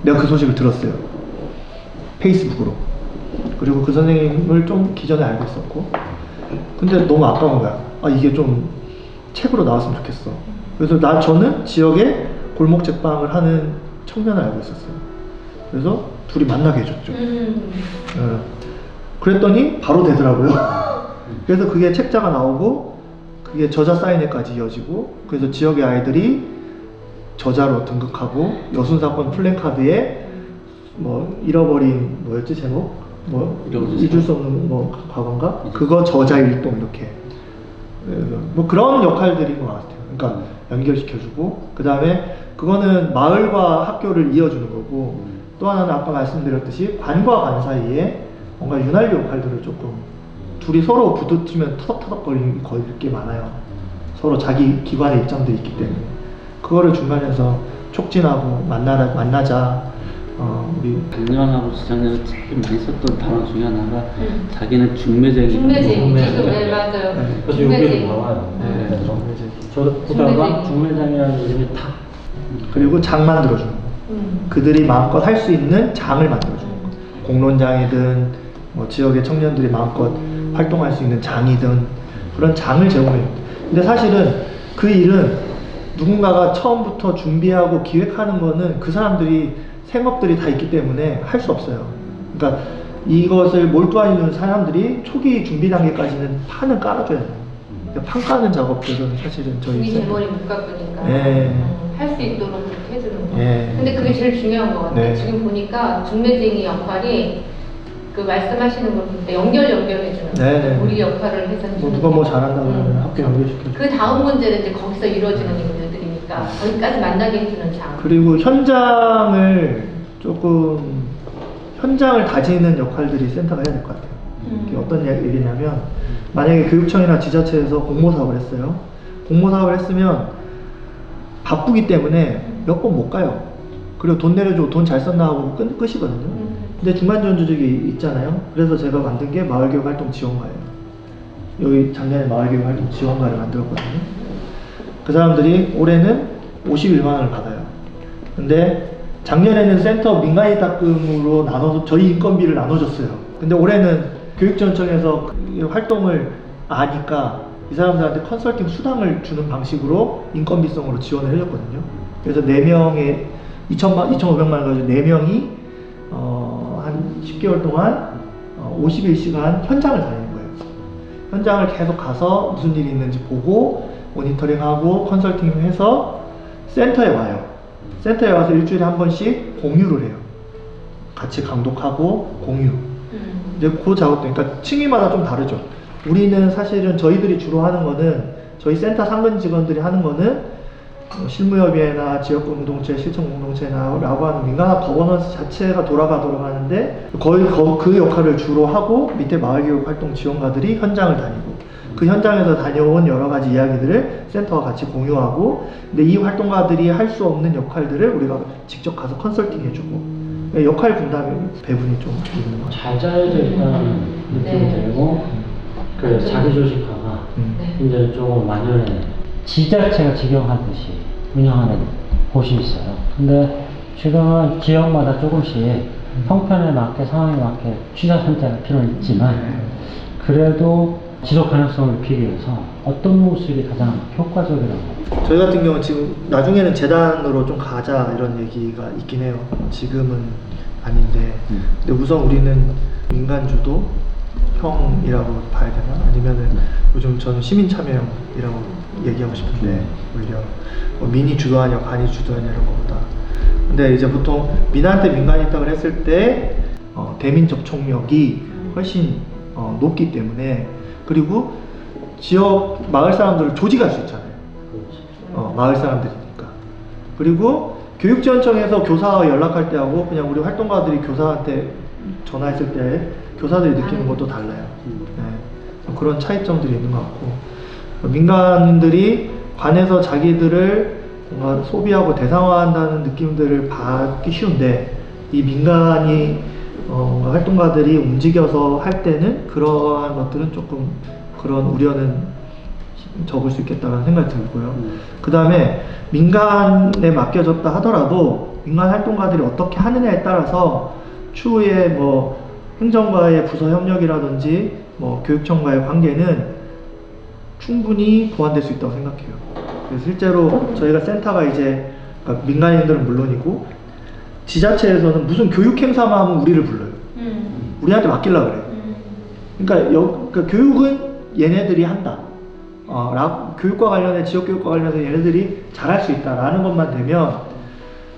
내가 그 소식을 들었어요. 페이스북으로. 그리고 그 선생님을 좀 기존에 알고 있었고, 근데 너무 아까운 거야. 아, 이게 좀 책으로 나왔으면 좋겠어. 그래서 저는 지역에 골목 책방을 하는 청년을 알고 있었어요. 그래서 둘이 만나게 해줬죠. 그랬더니 바로 되더라고요. 그래서 그게 책자가 나오고 그게 저자 사인회까지 이어지고, 그래서 지역의 아이들이 저자로 등극하고 여순사건 플랜카드에 뭐 잃어버린 뭐였지 제목? 뭐 잊을 수 없는 뭐 과거인가? 그거 저자 일동 이렇게 뭐 그런 역할들인 것 같아요. 그러니까 연결시켜주고, 그 다음에 그거는 마을과 학교를 이어주는 거고, 또 하나는 아까 말씀드렸듯이 관과 관 사이에 뭔가 윤활유 역할들을 조금 둘이 서로 부딪히면 터덕터덕거리는 게 많아요. 서로 자기 기관의 입장들이 있기 때문에 그거를 중간에서 촉진하고 만나자. 우리 작년하고 재작년에 제일 많이 썼던 단어 중에 하나가 자기는 중매쟁이. 중매쟁이. 네, 맞아요. 그래서 여기 나와요. 그래서 저도 보다가 중매장이라는 이름이 탁. 그리고 장 만들어주는 거. 그들이 마음껏 할 수 있는 장을 만들어주는 거. 공론장이든 뭐 지역의 청년들이 마음껏 활동할 수 있는 장이든 그런 장을 제공해요. 근데 사실은 그 일은 누군가가 처음부터 준비하고 기획하는 거는 그 사람들이 생업들이 다 있기 때문에 할 수 없어요. 그러니까 이것을 몰두하는 사람들이 초기 준비 단계까지는 판을 깔아줘야 돼요. 그러니까 판 까는 작업들은 사실은 저희 이 제머리 못 깎으니까 할 수 있도록 그렇게 해주는 거. 근데 그게 제일 중요한 것 같아요. 지금 보니까 중매쟁이 역할이 그 말씀하시는 걸 볼 때 연결해주는 거예요. 우리 역할을 해서 해주는 뭐 누가 뭐 잘한다 그러면 학교 연결시켜주고, 그 다음 문제는 이제 거기서 이루어지는 일들이니까 거기까지 만나게 해주는 장. 그리고 현장을 다지는 역할들이 센터가 해야 될 것 같아요. 이게 어떤 얘기냐면, 만약에 교육청이나 지자체에서 공모사업을 했어요. 공모사업을 했으면 바쁘기 때문에 몇 번 못 가요. 그리고 돈 내려주고 돈 잘 썼나 하고 끝이거든요. 근데 중간지원 조직이 있잖아요. 그래서 제가 만든 게 마을교육활동 지원가예요. 여기 작년에 마을교육활동 지원가를 만들었거든요. 그 사람들이 올해는 51만 원을 받아요. 근데 작년에는 센터 민간인 납금으로 나눠서 저희 인건비를 나눠줬어요. 근데 올해는 교육지원청에서 그 활동을 아니까 이 사람들한테 컨설팅 수당을 주는 방식으로 인건비성으로 지원을 해줬거든요. 그래서 4명에 2,500만 원 가지고 4명이 한 10개월 동안 51시간 현장을 다니는 거예요. 현장을 계속 가서 무슨 일이 있는지 보고 모니터링하고 컨설팅해서 센터에 와요. 센터에 와서 일주일에 한 번씩 공유를 해요. 같이 강독하고 공유. 이제 그 작업도, 그러니까 층위마다 좀 다르죠. 우리는 사실은 저희들이 주로 하는 거는, 저희 센터 상근 직원들이 하는 거는 실무협의회나 지역공동체, 실천공동체나 라고 하는 민간학 거버넌스 자체가 돌아가는데, 거의 그 역할을 주로 하고 밑에 마을교육활동 지원가들이 현장을 다니고, 그 현장에서 다녀온 여러 가지 이야기들을 센터와 같이 공유하고, 근데 이 활동가들이 할 수 없는 역할들을 우리가 직접 가서 컨설팅 해주고, 역할 분담 배분이 좀 있는 것 같아요. 잘 짜여져 있다는 느낌이 들고, 그 자기조직화가 이제 좀 만연해. 지자체가 직영하듯이 운영하는 곳이 있어요. 근데 지금은 지역마다 조금씩 형편에 맞게, 상황에 맞게 취사 선택할 필요는 있지만, 그래도 지속 가능성을 높이기 위해서 어떤 모습이 가장 효과적이라고? 저희 같은 경우는 지금 나중에는 재단으로 좀 가자 이런 얘기가 있긴 해요. 지금은 아닌데, 근데 우선 우리는 민간주도 형이라고 봐야 되나? 아니면은 요즘 저는 시민참여형이라고 얘기하고 싶은데, 오히려 뭐 민이 주도하냐 관이 주도하냐 이런 것보다 근데 이제 보통 민한테 민간 입당을 했을 때 대민 접촉력이 훨씬 높기 때문에, 그리고 지역 마을 사람들을 조직할 수 있잖아요. 마을 사람들이니까. 그리고 교육지원청에서 교사와 연락할 때하고 그냥 우리 활동가들이 교사한테 전화했을 때 교사들이 느끼는 것도 달라요. 네. 그런 차이점들이 있는 것 같고, 민간인들이 관에서 자기들을 뭔가 소비하고 대상화한다는 느낌들을 받기 쉬운데, 이 민간이 뭔가 활동가들이 움직여서 할 때는 그러한 것들은 조금 그런 우려는 적을 수 있겠다는 생각이 들고요. 그 다음에 민간에 맡겨졌다 하더라도 민간 활동가들이 어떻게 하느냐에 따라서 추후에 뭐 행정과의 부서 협력이라든지 뭐 교육청과의 관계는 충분히 보완될 수 있다고 생각해요. 그래서 실제로 저희가 센터가 이제, 그러니까 민간인들은 물론이고 지자체에서는 무슨 교육 행사만 하면 우리를 불러요. 우리한테 맡기려고 그래요. 그러니까 교육은 얘네들이 한다. 교육과 관련해, 지역교육과 관련해서 얘네들이 잘할 수 있다라는 것만 되면,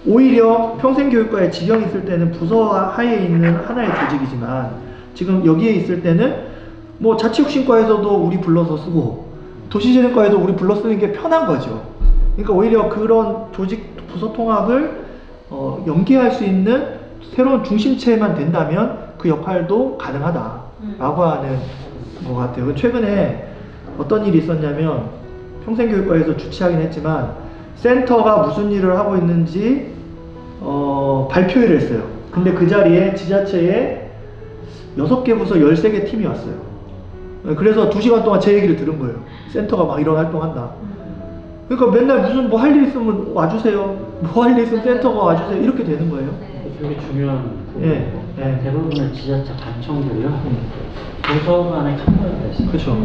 오히려 평생교육과에 지경이 있을 때는 부서 하에 있는 하나의 조직이지만, 지금 여기에 있을 때는 뭐 자치혁신과에서도 우리 불러서 쓰고 도시재생과에도 우리 불러 쓰는 게 편한 거죠. 그러니까 오히려 그런 조직 부서 통합을 연계할 수 있는 새로운 중심체만 된다면 그 역할도 가능하다라고 하는 것 같아요. 최근에 어떤 일이 있었냐면, 평생교육과에서 주최하긴 했지만 센터가 무슨 일을 하고 있는지 발표회를 했어요. 근데 그 자리에 지자체에 6개 부서 13개 팀이 왔어요. 그래서 2시간 동안 제 얘기를 들은 거예요. 센터가 막 이런 활동한다. 그러니까 맨날 무슨 뭐 할 일 있으면 와주세요, 뭐 할 일 있으면 센터가 와주세요, 이렇게 되는 거예요. 되게 중요한 예, 예. 대부분의 지자체 관청들이요, 부서 간에 카메라가 있어요. 그렇죠.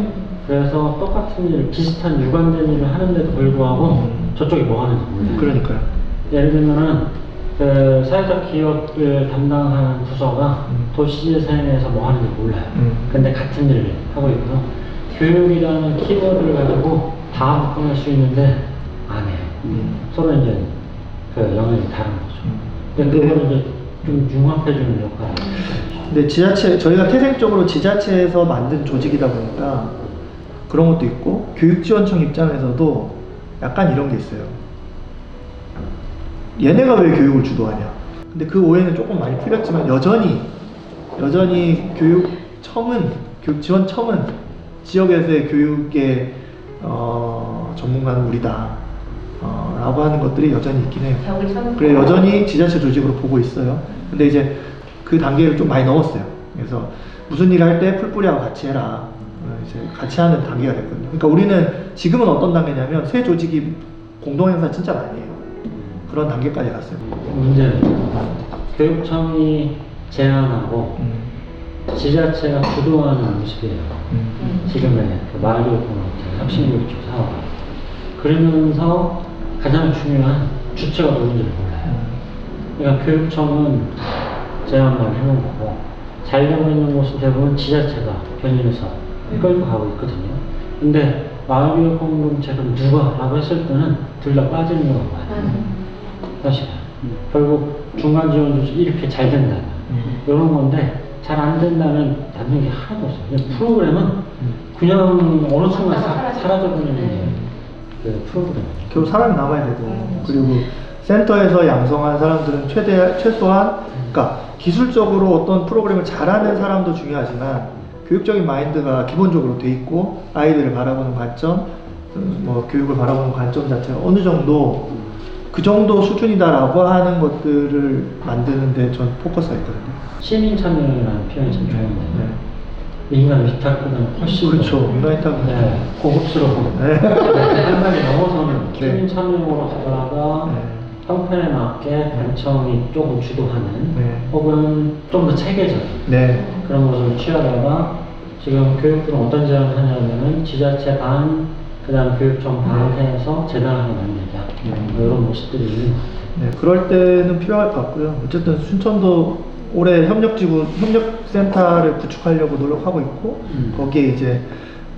그래서 똑같은 일, 비슷한 유관된 일을 하는데도 불구하고 저쪽이 뭐 하는지 몰라요. 그러니까요. 예를 들면은 그 사회적 기업을 담당하는 부서가 도시재생에서 뭐 하는지 몰라요. 근데 같은 일을 하고 있고, 교육이라는 키워드를 가지고 다 묶어낼 수 있는데 안 해요. 서로 이제 그 영역이 다른 거죠. 근데 그걸 이제 좀 융합해주는 역할을. 근데 저희가 태생적으로 지자체에서 만든 조직이다 보니까 그런 것도 있고, 교육지원청 입장에서도 약간 이런 게 있어요. 얘네가 왜 교육을 주도하냐. 근데 그 오해는 조금 많이 풀렸지만 여전히 교육지원청은 지역에서의 교육의 전문가는 우리다 라고 하는 것들이 여전히 있긴 해요. 그래 여전히 지자체 조직으로 보고 있어요. 근데 이제 그 단계를 좀 많이 넘었어요. 그래서 무슨 일을 할 때 풀뿌리하고 같이 해라, 이제 같이 하는 단계가 됐거든요. 그러니까 우리는 지금은 어떤 단계냐면 새 조직이 공동행사 진짜 많이 해요. 그런 단계까지 갔어요. 문제는 교육청이 제안하고 지자체가 주도하는 모습이에요. 지금의 그 마을교육공동체 혁신교육청 사업. 그러면서 가장 중요한 주체가 누군지를 몰라요. 그러니까 교육청은 제안만 해놓은 거고, 잘 되고 있는 곳은 대부분 지자체가 견인해서 끌고 가고 있거든요. 근데 마을교육공동체는 누가? 라고 했을 때는 둘 다 빠지는 경우가 많아요. 사실 결국 중간 지원 조직 이렇게 잘 된다면 이런 건데, 잘 안 된다면 남는 게 하나도 없어요. 그냥 프로그램은 그냥 어느 순간 사라져버리는 그 프로그램. 결국 사람이 남아야 되고, 그리고 센터에서 양성한 사람들은 최소한, 그러니까 기술적으로 어떤 프로그램을 잘하는 사람도 중요하지만 교육적인 마인드가 기본적으로 돼 있고, 아이들을 바라보는 관점, 뭐 교육을 바라보는 관점 자체가 어느 정도 그 정도 수준이다라고 하는 것들을 만드는데 전 포커스가 있거든요. 시민 참여라는 표현이 참 좋은데, 민간 위탁보다는 훨씬 그렇죠. 민간 위탁은 고급스러운 한간이 넘어서는 시민 참여로 하다가 형편에 맞게 관청이 조금 주도하는 혹은 좀 더 체계적인 그런 모습을 취하다가, 지금 교육부는 어떤 제안을 하냐면은 지자체 반, 그 다음 교육청 반 해서 재단하게 만들자, 이런 모습들이 있는 것 같아요. 그럴 때는 필요할 것 같고요. 어쨌든 순천도 올해 협력센터를 구축하려고 노력하고 있고, 거기에 이제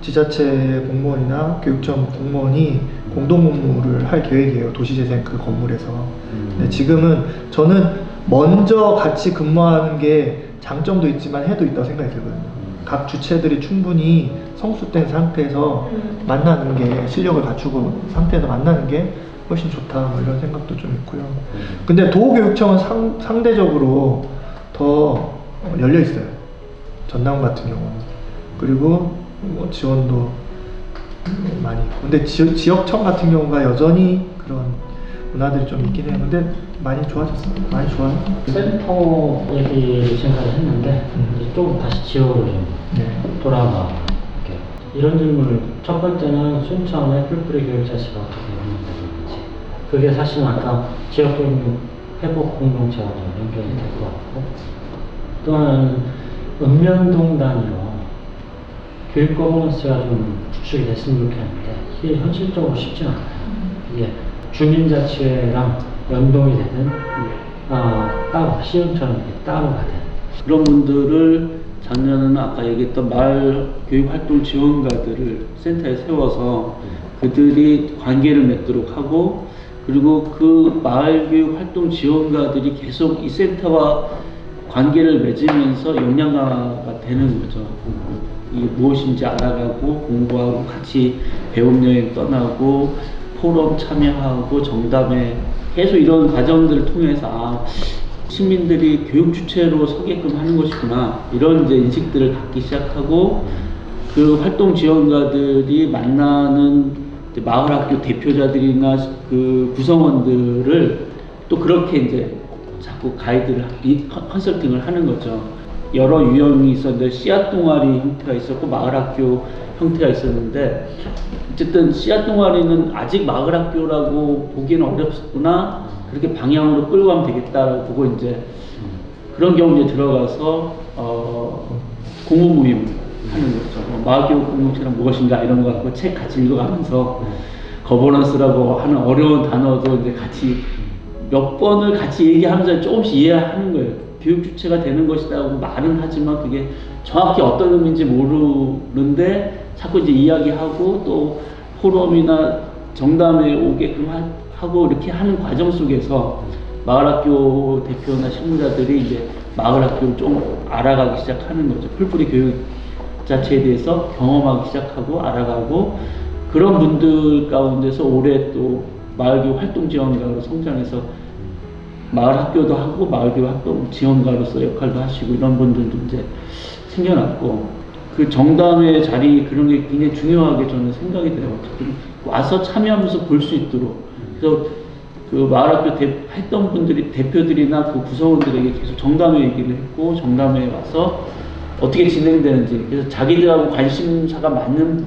지자체 공무원이나 교육청 공무원이 공동근무를 할 계획이에요. 도시재생 그 건물에서. 근데 지금은 저는 먼저 같이 근무하는 게 장점도 있지만 해도 있다고 생각이 들거든요. 각 주체들이 충분히 성숙된 상태에서 만나는 게, 실력을 갖추고 상태에서 만나는 게 훨씬 좋다, 뭐 이런 생각도 좀 있고요. 근데 도교육청은 상대적으로 더 열려 있어요. 전남 같은 경우는. 그리고 뭐 지원도 많이 있고. 근데 지역청 같은 경우가 여전히 그런 문화들이 좀 있긴 해요. 근데 많이 좋아졌어요. 많이 좋아요. 센터 얘기를 지금까지 했는데 이제 좀 다시 지역으로 좀 돌아가 볼게요. 이런 질문을, 첫 번째는 순천의 풀뿌리 교육자치가 어떻게 운영되는지, 그게 사실은 아까 지역적인 회복 공동체와 좀 연결이 될 것 같고, 또 하나는 읍면동 단위로 교육 거버넌스가 좀 구축이 됐으면 좋겠는데 이게 현실적으로 쉽지 않아요. 이게 주민자치회랑 연동이 되든 따로 시흥처럼 이렇게 따로 가든. 그런 분들을 작년에는 아까 얘기했던 마을 교육 활동 지원가들을 센터에 세워서 그들이 관계를 맺도록 하고, 그리고 그 마을 교육 활동 지원가들이 계속 이 센터와 관계를 맺으면서 역량가가 되는 거죠. 이게 무엇인지 알아가고 공부하고 같이 배움여행 떠나고 포럼 참여하고 정담회, 계속 이런 과정들을 통해서 시민들이 교육 주체로 서게끔 하는 것이구나, 이런 이제 인식들을 갖기 시작하고, 그 활동 지원가들이 만나는 이제 마을학교 대표자들이나 그 구성원들을 또 그렇게 이제 자꾸 가이드를 컨설팅을 하는 거죠. 여러 유형이 있었는데 씨앗 동아리 형태가 있었고 마을학교 형태가 있었는데, 어쨌든 씨앗 동아리는 아직 마을학교라고 보기는 어렵구나, 그렇게 방향으로 끌고 가면 되겠다라고 보고 이제 그런 경우에 들어가서 공부 모임을 하는 거죠. 마을교육 공동체란 무엇인가 이런 거 갖고 책 같이 읽어가면서 거버넌스라고 하는 어려운 단어도 이제 같이 몇 번을 같이 얘기하면서 조금씩 이해하는 거예요. 교육 주체가 되는 것이라고 말은 하지만 그게 정확히 어떤 의미인지 모르는데 자꾸 이제 이야기하고 또 포럼이나 정담회에 오게끔 하고 이렇게 하는 과정 속에서 마을학교 대표나 실무자들이 이제 마을학교를 좀 알아가기 시작하는 거죠. 풀뿌리 교육 자체에 대해서 경험하기 시작하고 알아가고, 그런 분들 가운데서 올해 또 마을교육 활동 지원가로 성장해서 마을학교도 하고 마을교육 활동 지원가로서 역할도 하시고 이런 분들도 이제 생겨났고, 그 정담회 자리 그런 게 굉장히 중요하게 저는 생각이 돼요. 와서 참여하면서 볼 수 있도록. 그래서 그 마을학교 했던 분들이, 대표들이나 그 구성원들에게 계속 정담회 얘기를 했고, 정담회에 와서 어떻게 진행되는지, 그래서 자기들하고 관심사가 맞는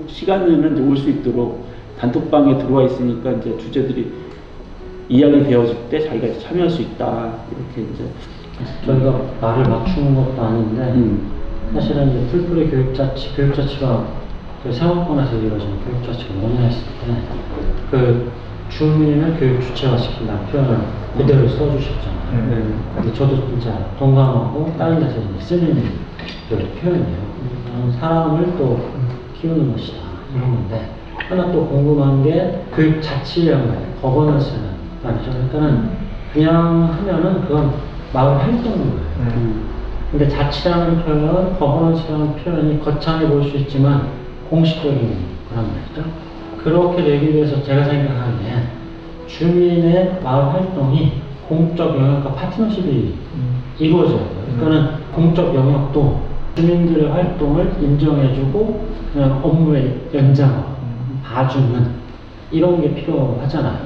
시간에는 이제 올 수 있도록 단톡방에 들어와 있으니까 이제 주제들이 이야기 되어질 때 자기가 이제 참여할 수 있다, 이렇게 이제. 저희가 말을 맞추는 것도 아닌데 사실은 이제 풀뿌리 교육자치가 그 생활권에서 이루어지는 교육자치가 논의했을 때 그 주민을 교육 주체화 시킨다는 표현을 그대로 써주셨잖아요. 근데 저도 진짜 동감하고 다른 데서 쓰는 그 표현이에요. 사람을 또 키우는 것이다, 이런 건데, 하나 또 궁금한 게 교육자치라는 거예요. 거버넌스는 말이죠. 그러니까는 그냥 하면은 그건 마을 활동인 거예요. 근데 자치라는 표현, 거버넌스라는 표현이 거창해 보일 수 있지만 공식적인 거란 말이죠. 그렇게 되기 위해서 제가 생각하기에 주민의 마을 활동이 공적 영역과 파트너십이 이루어져야 돼요. 그러니까는 공적 영역도 주민들의 활동을 인정해주고 그냥 업무의 연장 봐주는 이런 게 필요하잖아요.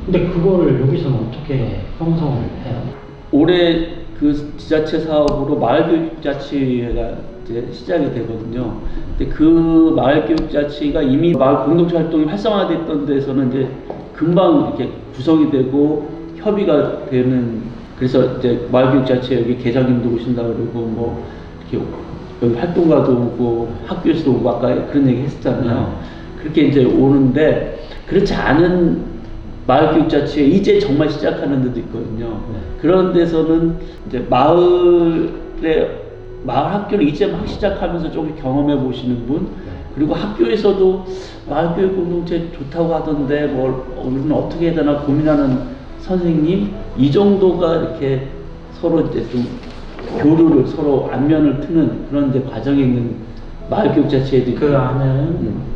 근데 그거를 여기서는 어떻게 형성을 해요? 올해 그 지자체 사업으로 마을교육자치회가 이제 시작이 되거든요. 근데 그 마을교육자치가 이미 마을 공동체 활동이 활성화됐던 데서는 이제 금방 이렇게 구성이 되고 협의가 되는, 그래서 이제 마을교육자치 여기 계장님도 오신다 그러고 뭐 이렇게 여기 활동가도 오고 학교에서도 오고 아까 그런 얘기 했었잖아요. 그렇게 이제 오는데, 그렇지 않은 마을교육자치회 이제 정말 시작하는 데도 있거든요. 그런 데서는 이제 마을 학교를 이제 막 시작하면서 좀 경험해 보시는 분, 그리고 학교에서도 마을교육 공동체 좋다고 하던데 우리는 어떻게 해야 되나 고민하는 선생님 이 정도가 이렇게 서로 이제 좀 교류를 서로 안면을 트는 그런 이제 과정에 있는 마을교육자치회도 그 안에는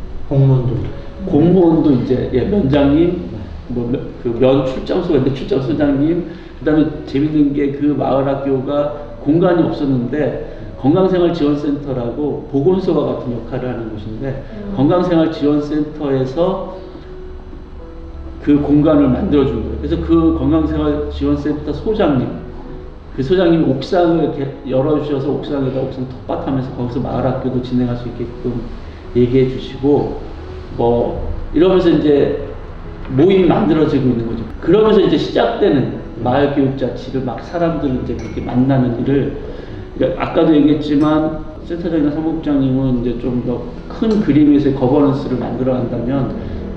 공무원도 이제 면장님 면 출장소가 있는데 출장소장님 그다음에 재밌는 게 그 마을학교가 공간이 없었는데 건강생활지원센터라고 보건소와 같은 역할을 하는 곳인데 건강생활지원센터에서 그 공간을 만들어준 거예요. 그래서 그 건강생활지원센터 소장님, 그 소장님이 옥상을 이렇게 열어주셔서 옥상 텃밭하면서 거기서 마을학교도 진행할 수 있게끔 얘기해 주시고 이러면서 이제 모임이 만들어지고 있는 거죠. 그러면서 이제 시작되는 마을교육자치를 막 사람들을 이제 그렇게 만나는 일을 그러니까 아까도 얘기했지만 센터장이나 사무국장님은 이제 좀 더 큰 그림에서의 거버넌스를 만들어 간다면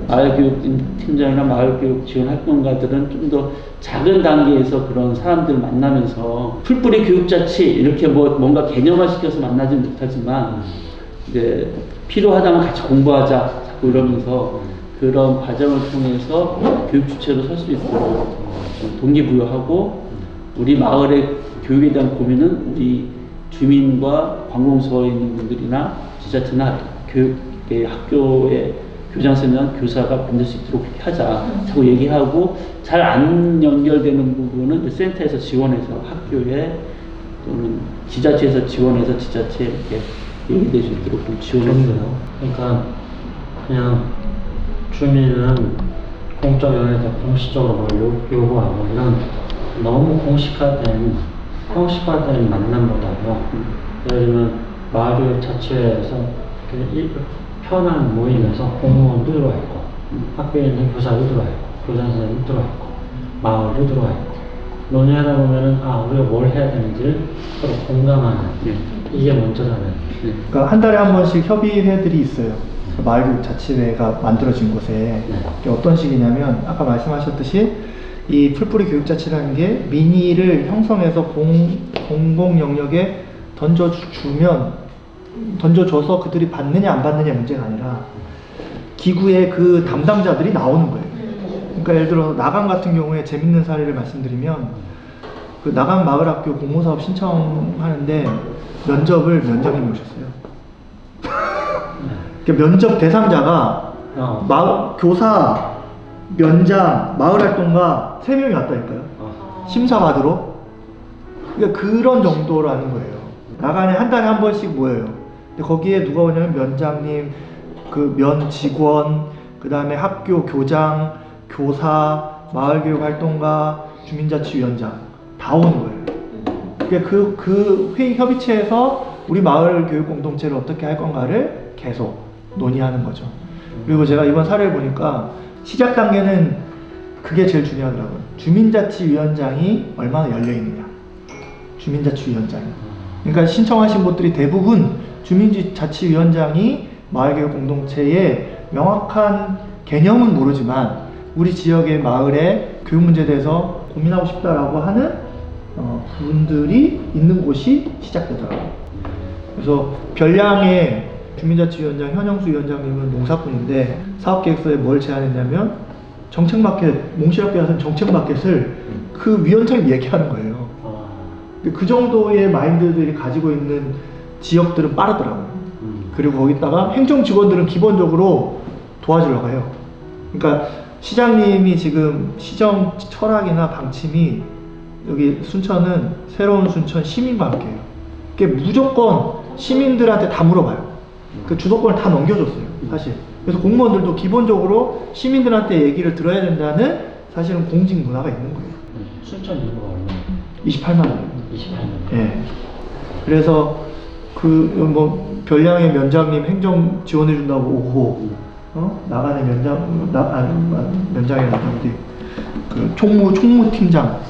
마을교육팀장이나 마을교육 지원 활동가들은 좀 더 작은 단계에서 그런 사람들을 만나면서 풀뿌리 교육자치 이렇게 뭔가 개념화시켜서 만나진 못하지만 이제 필요하다면 같이 공부하자 자꾸 이러면서 그런 과정을 통해서 교육 주체로 설 수 있도록 동기부여하고 우리 마을의 교육에 대한 고민은 우리 주민과 관공서에 있는 분들이나 지자체나 교육의 학교의 교장선생님이나 교사가 만들 수 있도록 그렇게 하자 자꾸 얘기하고 잘 안 연결되는 부분은 센터에서 지원해서 학교에 또는 지자체에서 지원해서 지자체에 이렇게 얘기될 수 있도록 좀 지원해요. 그러니까 그냥 주민은 공적 영역에서 공식적으로 뭘 요구하고 이런 너무 공식화된 만남보다도 예를 들면 마을교육자치회에서 편한 모임에서 공무원도 들어와 있고 학교에 있는 교사도 들어와 있고 교장 선생님도 들어와 있고 마을도 들어와 있고 논의하다 보면은 우리가 뭘 해야 되는지를 서로 공감하는 이게 먼저라면 그러니까 한 달에 한 번씩 협의회들이 있어요. 마을교육자치회가 만들어진 곳에 어떤 식이냐면 아까 말씀하셨듯이 이 풀뿌리 교육자치라는 게 민의를 형성해서 공공 영역에 던져줘서 그들이 받느냐 안 받느냐 문제가 아니라 기구의 그 담당자들이 나오는 거예요. 그러니까 예를 들어 나감 같은 경우에 재밌는 사례를 말씀드리면 그 나감 마을학교 공모사업 신청하는데 면접을 면장님이 오셨어요. 면접 대상자가 교사, 면장, 마을활동가 3명이 왔다니까요. 심사받으러. 그러니까 그런 정도라는 거예요. 나간에 한 달에 한 번씩 모여요. 근데 거기에 누가 오냐면 면장님, 그 면 직원, 그 다음에 학교 교장, 교사, 마을교육활동가, 주민자치위원장 다 오는 거예요. 그러니까 그 회의 협의체에서 우리 마을교육 공동체를 어떻게 할 건가를 계속 논의하는 거죠. 그리고 제가 이번 사례를 보니까 시작 단계는 그게 제일 중요하더라고요. 주민자치위원장이 얼마나 열려있느냐. 주민자치위원장이. 그러니까 신청하신 분들이 대부분 주민자치위원장이 마을교육 공동체의 명확한 개념은 모르지만 우리 지역의 마을의 교육 문제에 대해서 고민하고 싶다라고 하는 분들이 있는 곳이 시작되더라고요. 그래서 별량의 주민자치위원장 현영수 위원장님은 농사꾼인데 사업계획서에 뭘 제안했냐면 정책마켓, 몽실학교에 가서 정책마켓을 그 위원장이 얘기하는 거예요. 그 정도의 마인드들이 가지고 있는 지역들은 빠르더라고요. 그리고 거기다가 행정 직원들은 기본적으로 도와주려고 해요. 그러니까 시장님이 지금 시정 철학이나 방침이 여기 순천은 새로운 순천 시민과학회예요. 그게 무조건 시민들한테 다 물어봐요. 그 주도권을 다 넘겨줬어요, 사실. 그래서 공무원들도 기본적으로 시민들한테 얘기를 들어야 된다는 사실은 공직 문화가 있는 거예요. 순천 인구가 얼마나? 28만 원. 28만. 예. 그래서 별량의 면장님 행정 지원해 준다고 오고, 나간의 면장이라는 어디 그 총무팀장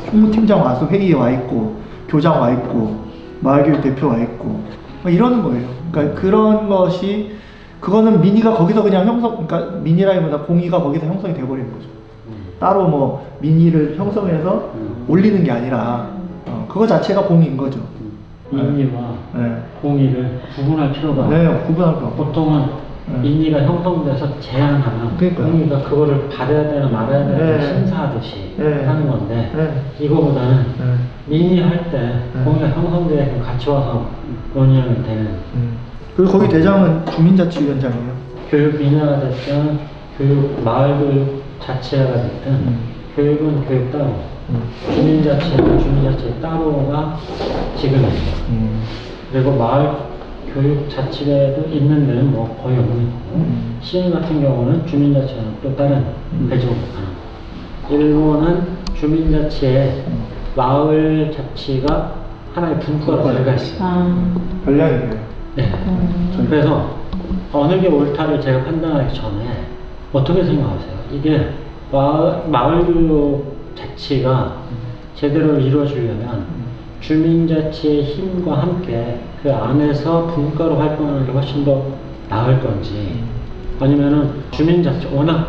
와서 회의에 와 있고, 교장 와 있고, 마을교육 대표 와 있고, 막 이러는 거예요. 그러니까 그런 것이 그거는 민의가 거기서 그냥 그러니까 민의라기보다 공의가 거기서 형성이 돼버리는 거죠. 따로 민의를 형성해서 올리는 게 아니라 그거 자체가 공의인 거죠. 민의와 공의를 구분할 필요가 구분할 필요가 보통은 민의가 형성돼서 제안하면 국민이가 그거를 받아야 되나 말아야 되나 심사하듯이 하는 건데 이거보다는 민의할 때 공의가 형성돼야 같이 와서 논의하면 되는. 그리고 거기 대장은 주민자치위원장이에요. 교육 민의가 됐든 교육 마을교육 자치회가 됐든 교육은 교육 따로 주민자치회는 주민자치회 따로가 지금이에요. 그리고 마을 교육 자치회도 있는 데는 뭐 거의 없는 거고 시흥 같은 경우는 주민자치회는 또 다른 배정을 하는. 일본은 주민자치회 마을 자치가 하나의 분과로 들어가 있어요. 전략이에요. 네. 그래서 어느 게 옳다를 제가 판단하기 전에 어떻게 생각하세요? 이게 마을교육 자치가 제대로 이루어지려면 주민자치의 힘과 함께 그 안에서 분과로 활동하는 게 훨씬 더 나을 건지 아니면은 주민자치 워낙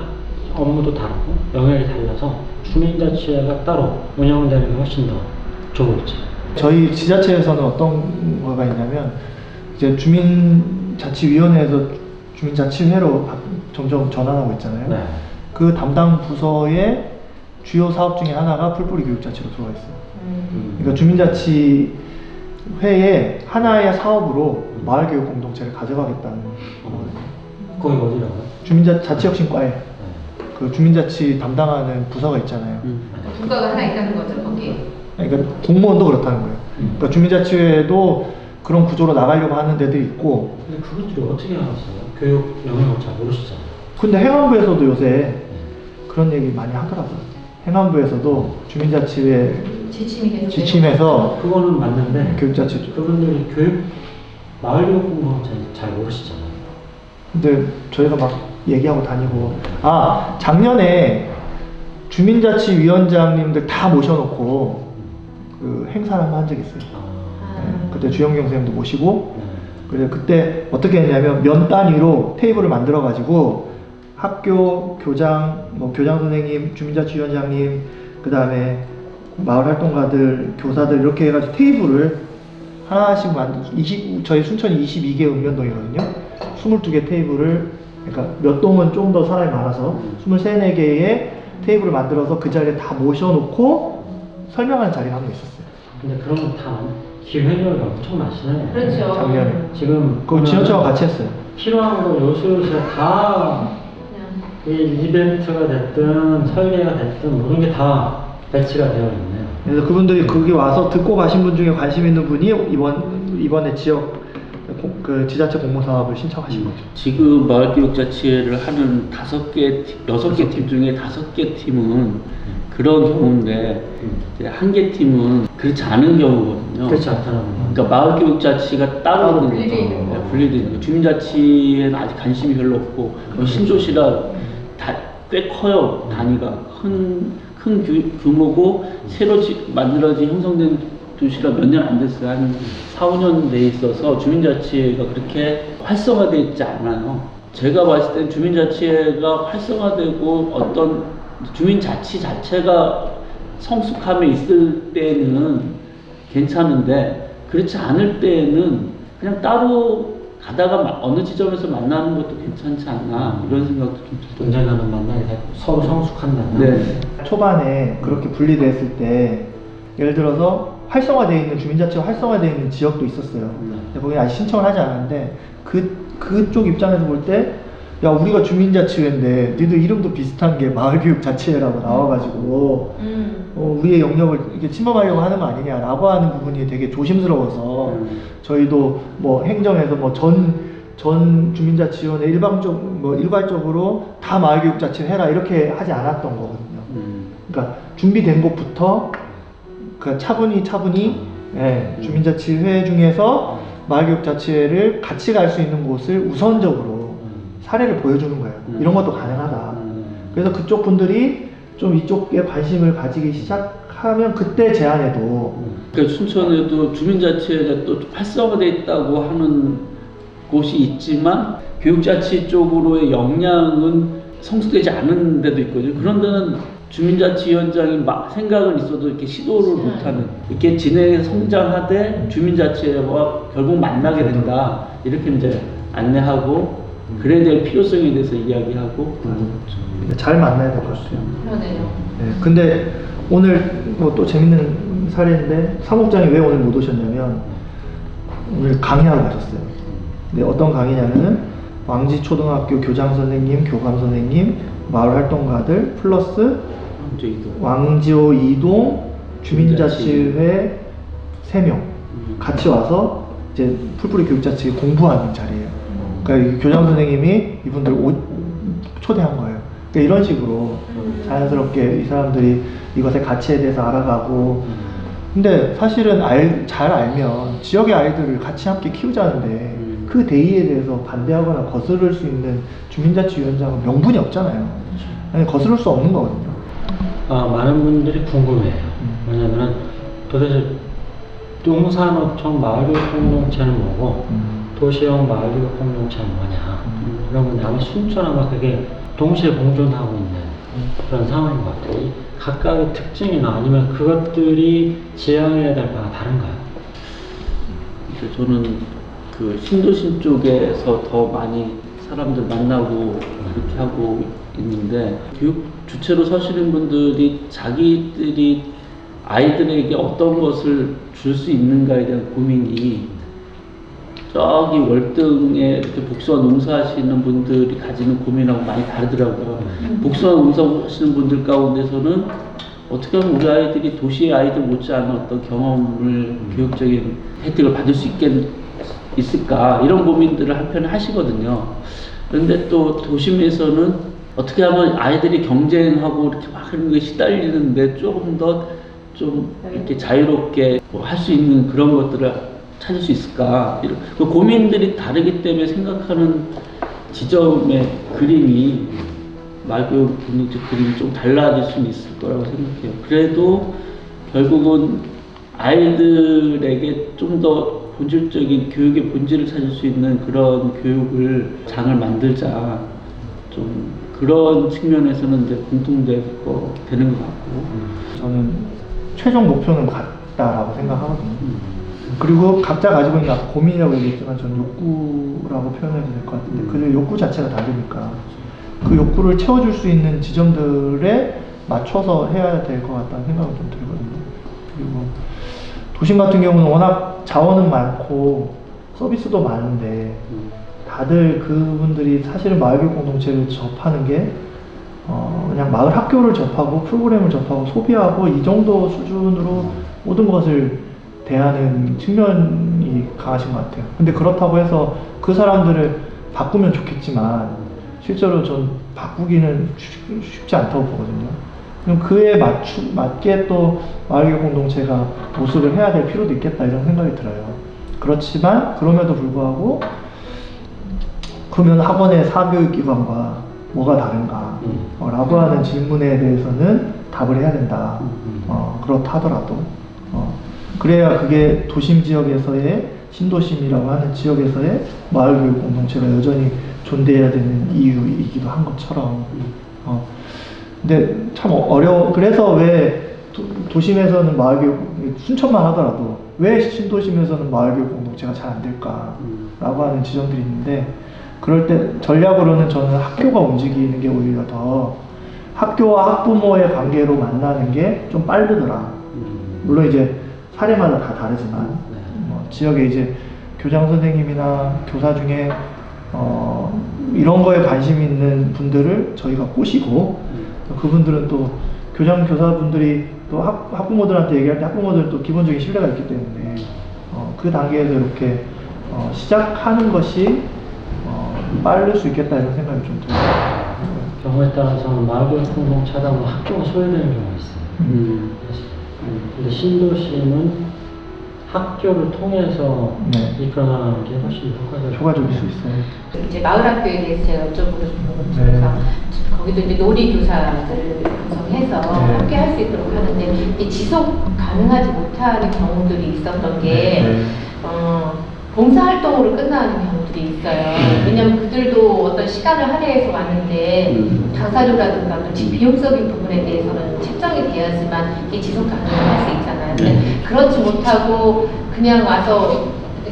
업무도 다르고 영역이 달라서 주민자치회가 따로 운영되는 게 훨씬 더 좋을지. 저희 지자체에서는 어떤 거가 있냐면 이제 주민자치위원회에서 주민자치회로 점점 전환하고 있잖아요. 네. 그 담당 부서의 주요 사업 중에 하나가 풀뿌리 교육자치로 들어가 있어요. 그러니까 주민자치회의 하나의 사업으로 마을교육 공동체를 가져가겠다는 거거든요. 거기 어디라고요? 자치혁신과에 그 주민자치 담당하는 부서가 있잖아요. 분과가 하나 있다는 거죠, 거기. 그러니까 공무원도 그렇다는 거예요. 그러니까 주민자치회도 그런 구조로 나가려고 하는 데도 있고. 근데 그것들이 어떻게 알았어요? 교육 영역을 잘 모르시잖아요. 근데 행안부에서도 요새 그런 얘기 많이 하더라고요. 행안부에서도 주민자치회 지침에서 그거는 맞는데 교육자치 그분들이 마을교육 공부는 잘 모르시잖아요. 근데 저희가 막 얘기하고 다니고 작년에 주민자치위원장님들 다 모셔놓고 그 행사를 한번 한 적이 있어요. 그때 주영경 선생님도 모시고 그래서 그때 어떻게 했냐면 면 단위로 테이블을 만들어 가지고 학교 교장, 교장 선생님, 주민자치위원장님, 그 다음에 마을 활동가들, 교사들 이렇게 해가지고 테이블을 하나씩 저희 순천이 22개 읍면동이거든요. 22개 테이블을, 그러니까 몇 동은 좀 더 사람이 많아서 23, 4개의 테이블을 만들어서 그 자리에 다 모셔놓고 설명하는 자리가 한 번 있었어요. 근데 그런 건 다 기획력이 엄청나시네. 그렇죠. 작년에. 지금 그 지원처가 같이 했어요. 필요한 거 요소요소 다 이벤트가 됐든 설계가 됐든 모든 게 다 배치가 되어 있네요. 그래서 그분들이 거기 와서 듣고 가신 분 중에 관심 있는 분이 이번에 지역 그 지자체 공모 사업을 신청하신 거죠. 지금 마을교육자치회를 하는 6개 팀 중에 5개 팀은 그런 경우인데 이제 1개 팀은 그렇지 않은 경우거든요. 그렇지 않다는 그러니까 마을교육자치가 따로 있는 분리되어 분리되어 있는 거죠. 주민자치에는 아직 관심이 별로 없고 신도시라 꽤 커요. 단위가 큰 규모고 새로 만들어진 형성된 도시가 몇 년 안 됐어요. 한 4, 5년 돼 있어서 주민자치회가 그렇게 활성화되어 있지 않아요. 제가 봤을 땐 주민자치회가 활성화되고 어떤 주민자치 자체가 성숙함에 있을 때는 괜찮은데 그렇지 않을 때는 그냥 따로 가다가 어느 지점에서 만나는 것도 괜찮지 않나 이런 생각도 좀 들어요. 언젠가는 만나게 되고 서로 성숙한다면. 네. 초반에 그렇게 분리됐을 때 예를 들어서 활성화되어 있는 주민자치가 활성화되어 있는 지역도 있었어요. 근데 거기 아직 신청을 하지 않았는데 그쪽 입장에서 볼 때 야 우리가 주민자치회인데 니들 이름도 비슷한 게 마을교육자치회라고 나와가지고 우리의 영역을 이렇게 침범하려고 하는 거 아니냐라고 하는 부분이 되게 조심스러워서 저희도 뭐 행정에서 뭐 전 주민자치위원회 일괄적으로 다 마을교육자치회 해라 이렇게 하지 않았던 거거든요. 그러니까 준비된 곳부터 그 차분히 주민자치회 중에서 마을교육자치회를 같이 갈 수 있는 곳을 우선적으로 사례를 보여주는 거예요. 이런 것도 가능하다. 그래서 그쪽 분들이 좀 이쪽에 관심을 가지기 시작하면 그때 제안해도 그러니까 순천에도 주민자치회가 또 활성화되어 있다고 하는 곳이 있지만 교육자치 쪽으로의 역량은 성숙되지 않은 데도 있거든요. 그런 데는 주민자치위원장이 생각은 있어도 이렇게 시도를 못하는 이렇게 진행해서 성장하되 주민자치회와 결국 만나게 된다 이렇게 이제 안내하고 그래야 될 필요성에 대해서 이야기하고 그런 거죠. 잘 만나야 될 것 같아요. 그러네요. 네, 근데 오늘 뭐 또 재밌는 사례인데 사무국장이 왜 오늘 못 오셨냐면 오늘 강의하러 가셨어요. 근데 어떤 강의냐면은 왕지초등학교 교장 선생님, 교감 선생님, 마을 활동가들 플러스 왕지호 2동 주민자치회 3명 같이 와서 이제 풀뿌리 교육자치회 공부하는 자리예요. 그러니까 교장 선생님이 이분들 초대한 거예요. 그러니까 이런 식으로 자연스럽게 이 사람들이 이것의 가치에 대해서 알아가고, 근데 사실은 잘 알면 지역의 아이들을 같이 함께 키우자는데 그 대의에 대해서 반대하거나 거스를 수 있는 주민자치위원장은 명분이 없잖아요. 아니, 거스를 수 없는 거거든요. 많은 분들이 궁금해요. 왜냐면은 도대체 농산어촌 마을교육 공동체는 뭐고 도시형 마을교육 공동체는 뭐냐, 이런 건데 아마 순천하고 그게 동시에 공존하고 있는 그런 상황인 것 같아요. 이 각각의 특징이나 아니면 그것들이 지향해야 될 바가 다른가요? 저는 그 신도심 쪽에서 더 많이 사람들 만나고 그렇게 하고 있는데, 교육 주체로 서시는 분들이 자기들이 아이들에게 어떤 것을 줄 수 있는가에 대한 고민이 저기 월등에 이렇게 복숭아 농사하시는 분들이 가지는 고민하고 많이 다르더라고요. 복숭아 농사하시는 분들 가운데서는 어떻게 하면 우리 아이들이 도시의 아이들 못지않은 어떤 경험을, 교육적인 혜택을 받을 수 있을까, 이런 고민들을 한편에 하시거든요. 그런데 또 도심에서는 어떻게 하면 아이들이 경쟁하고 이렇게 막 그런 게 시달리는데 조금 더 좀 이렇게 자유롭게 뭐 할 수 있는 그런 것들을 찾을 수 있을까, 이런 그 고민들이 다르기 때문에 생각하는 지점의 그림이 마을교육 공동체 그림이 좀 달라질 수는 있을 거라고 생각해요. 그래도 결국은 아이들에게 좀 더 본질적인 교육의 본질을 찾을 수 있는 그런 교육을 장을 만들자, 좀 그런 측면에서는 이제 공통되는 것 같고, 저는 최종 목표는 같다라고 생각하거든요. 그리고 각자 가지고 있는 아까 고민이라고 얘기했지만 저는 욕구라고 표현해도 될 것 같은데 그 욕구 자체가 다르니까 그 욕구를 채워줄 수 있는 지점들에 맞춰서 해야 될 것 같다는 생각은 좀 들거든요. 그리고 도심 같은 경우는 워낙 자원은 많고 서비스도 많은데 다들 그분들이 사실은 마을교육 공동체를 접하는 게 그냥 마을 학교를 접하고 프로그램을 접하고 소비하고 이 정도 수준으로 모든 것을 대하는 측면이 강하신 것 같아요. 근데 그렇다고 해서 그 사람들을 바꾸면 좋겠지만 실제로 전 바꾸기는 쉽지 않다고 보거든요. 그럼 그에 맞게 또 마을교육 공동체가 모습을 해야 될 필요도 있겠다, 이런 생각이 들어요. 그렇지만 그럼에도 불구하고 그러면 학원의 사교육기관과 뭐가 다른가 라고 하는 질문에 대해서는 답을 해야 된다. 그렇다 하더라도 그래야 그게 도심 지역에서의 신도심이라고 하는 지역에서의 마을교육 공동체가 여전히 존재해야 되는 이유이기도 한 것처럼. 근데 참 그래서 왜 도심에서는 마을교육, 순천만 하더라도 왜 신도심에서는 마을교육 공동체가 잘 안 될까라고 하는 지점들이 있는데, 그럴 때 전략으로는 저는 학교가 움직이는 게 오히려 더 학교와 학부모의 관계로 만나는 게 좀 빠르더라. 물론 이제 사례마다 다 다르지만 지역에 이제 교장 선생님이나 교사 중에 이런 거에 관심 있는 분들을 저희가 꼬시고 그분들은 또 교사분들이 또 학부모들한테 얘기할 때 학부모들은 또 기본적인 신뢰가 있기 때문에 그 단계에서 이렇게 시작하는 것이 빠를 수 있겠다, 이런 생각이 좀 들어요. 경우에 따라서는 마을교육 공동체다 뭐 학교가 소외되는 경우가 있어요. 근데 신도심은 학교를 통해서 이끌어나가는 게 훨씬 효과적일 수 있어요. 이제 마을 학교에 대해서 제가 여쭤보고 싶은 건 거기도 이제 놀이 교사들을 구성해서 함께 할 수 있도록 하는데 이게 지속 가능하지 못하는 경우들이 있었던 게 봉사활동으로 끝나는 경우들이 있어요. 왜냐면 그들도 어떤 시간을 할애해서 왔는데 장사료라든가 또 비용적인 부분에 대해서는 책정이 되어야지만 이게 지속 가능할 수 있잖아요. 근데 그렇지 못하고 그냥 와서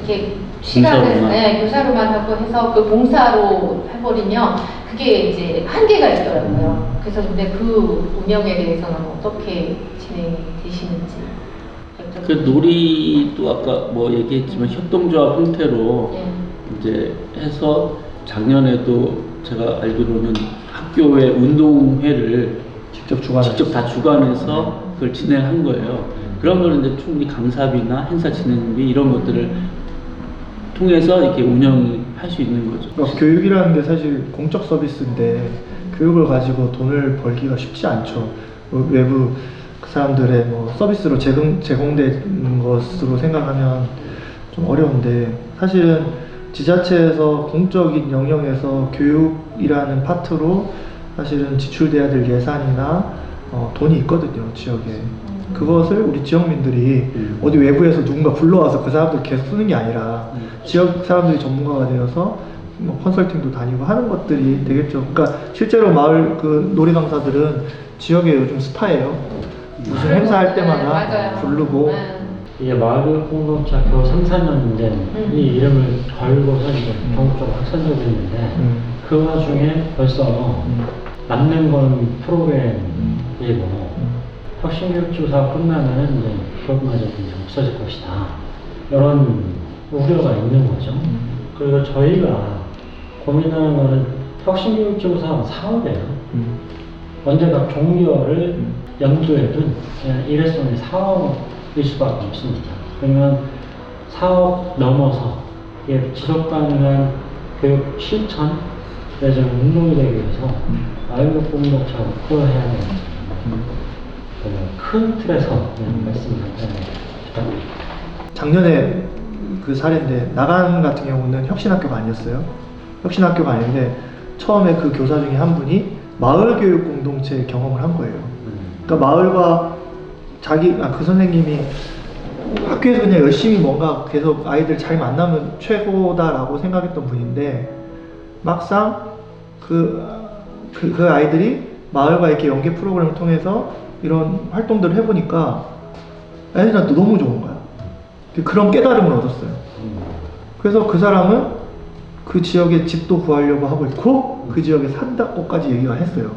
이렇게 시간을 봉사로만. 교사로만 하고 해서 그 봉사로 해버리면 그게 이제 한계가 있더라고요. 그래서 근데 그 운영에 대해서는 어떻게 진행이 되시는지 여쭤볼게요. 그 놀이도 아까 뭐 얘기했지만 협동조합 형태로 예. 이제 해서 작년에도 제가 알기로는 학교의 운동회를 직접 다 주관해서 그걸 진행한 거예요. 그런 거는 이제 충분히 강사비나 행사 진행비 이런 것들을 통해서 이렇게 운영할 수 있는 거죠. 그러니까 교육이라는 게 사실 공적 서비스인데 교육을 가지고 돈을 벌기가 쉽지 않죠. 외부 그 사람들의 뭐 서비스로 제공되는 것으로 생각하면 좀 어려운데 사실은 지자체에서 공적인 영역에서 교육이라는 파트로 사실은 지출돼야 될 예산이나 돈이 있거든요, 지역에. 그것을 우리 지역민들이 어디 외부에서 누군가 불러와서 그 사람들 계속 쓰는 게 아니라 지역 사람들이 전문가가 되어서 뭐 컨설팅도 다니고 하는 것들이 되겠죠. 그러니까 실제로 마을 그 놀이 강사들은 지역의 요즘 스타예요. 무슨 행사할 때마다 부르고. 이게 마을 공동체 학교 3, 4년 된 이 이름을 걸고서 이제 전국적으로 확산되고 있는데 그 와중에 벌써 남는 건 프로그램이고 혁신교육조사 끝나면은 이제 그것마저 이제 없어질 것이다. 이런 우려가 있는 거죠. 그리고 저희가 고민하는 거는 혁신교육조사 사업이에요. 언제가 종료를 염두에 둔 일회성의 사업일 수밖에 없습니다. 그러면 사업 넘어서 이게 지속 가능한 교육 실천, 내지는 운동이 되기 위해서 마을교육 공동체가 목표해야 되는 큰 틀에서 말씀드리면 작년에 그 사례인데 나간 같은 경우는 혁신학교가 아니었어요. 혁신학교가 아닌데 처음에 그 교사 중에 한 분이 마을교육 공동체 경험을 한 거예요. 그러니까 마을과 그 선생님이 학교에서 그냥 열심히 뭔가 계속 아이들 잘 만나면 최고다라고 생각했던 분인데 막상 그 아이들이 마을과 이렇게 연계 프로그램을 통해서 이런 활동들을 해보니까 애들한테 너무 좋은 거야. 그런 깨달음을 얻었어요. 그래서 그 사람은 그 지역에 집도 구하려고 하고 있고 그 지역에 산다고까지 얘기가 했어요.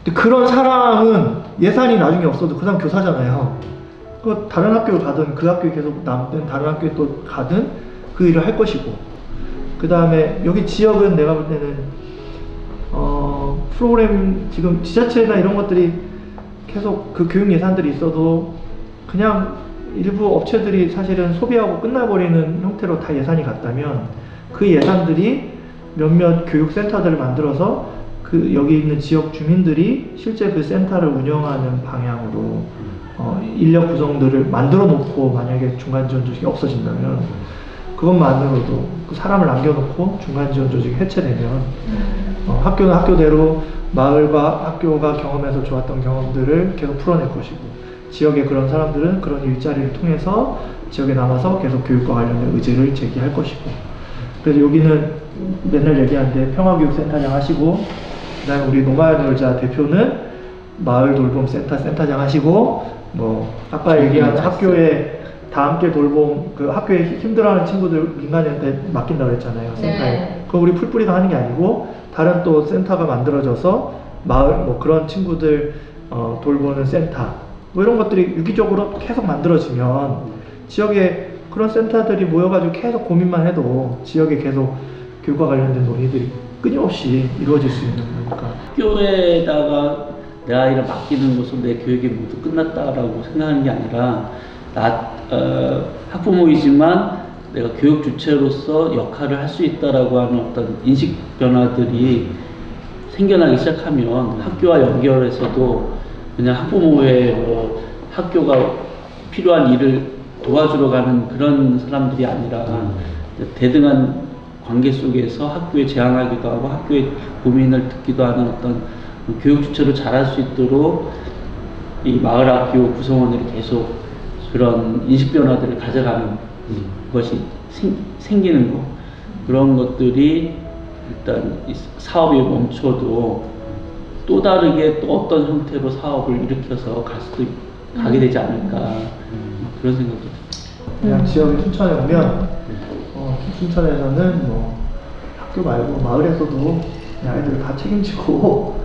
근데 그런 사람은 예산이 나중에 없어도 그 사람 교사잖아요. 그 다른 학교를 가든 그 학교에 계속 남든 다른 학교에 또 가든 그 일을 할 것이고, 그 다음에 여기 지역은 내가 볼 때는 프로그램 지금 지자체나 이런 것들이 계속 그 교육 예산들이 있어도 그냥 일부 업체들이 사실은 소비하고 끝나버리는 형태로 다 예산이 갔다면 그 예산들이 몇몇 교육센터들을 만들어서 그 여기 있는 지역 주민들이 실제 그 센터를 운영하는 방향으로 인력 구성들을 만들어 놓고 만약에 중간 지원 조직이 없어진다면 그것만으로도 그 사람을 남겨놓고 중간 지원 조직이 해체되면 학교는 학교대로 마을과 학교가 경험해서 좋았던 경험들을 계속 풀어낼 것이고 지역의 그런 사람들은 그런 일자리를 통해서 지역에 남아서 계속 교육과 관련된 의지를 제기할 것이고, 그래서 여기는 맨날 얘기하는데 평화교육센터장 하시고 그 다음에 우리 노마을 놀자 대표는 마을 돌봄 센터장 하시고 뭐 아까 얘기한 학교에 다 함께 돌봄 그 학교에 힘들어하는 친구들 민간한테 맡긴다고 했잖아요. 센터에. 네. 그거 우리 풀뿌리가 하는 게 아니고 다른 또 센터가 만들어져서 마을 뭐 그런 친구들 돌보는 센터 뭐 이런 것들이 유기적으로 계속 만들어지면 지역에 그런 센터들이 모여가지고 계속 고민만 해도 지역에 계속 교육과 관련된 논의들이 끊임없이 이루어질 수 있는 거니까. 학교에다가 내 아이를 맡기는 것으로 내 교육이 모두 끝났다라고 생각하는 게 아니라 학부모이지만 내가 교육 주체로서 역할을 할 수 있다라고 하는 어떤 인식 변화들이 생겨나기 시작하면 학교와 연결해서도 그냥 학부모의 뭐 학교가 필요한 일을 도와주러 가는 그런 사람들이 아니라 대등한 관계 속에서 학교에 제안하기도 하고 학교의 고민을 듣기도 하는 어떤 교육 주체로 잘할 수 있도록 이 마을 학교 구성원들이 계속 그런 인식 변화들을 가져가는 것이 생기는 거, 그런 것들이 일단 이 사업이 멈춰도 또 다르게 또 어떤 형태로 사업을 일으켜서 가게 되지 않을까 그런 생각도 듭니다. 그냥 지역에 춘천에 오면 춘천에서는 뭐 학교 말고 마을에서도 그냥 아이들을 다 책임지고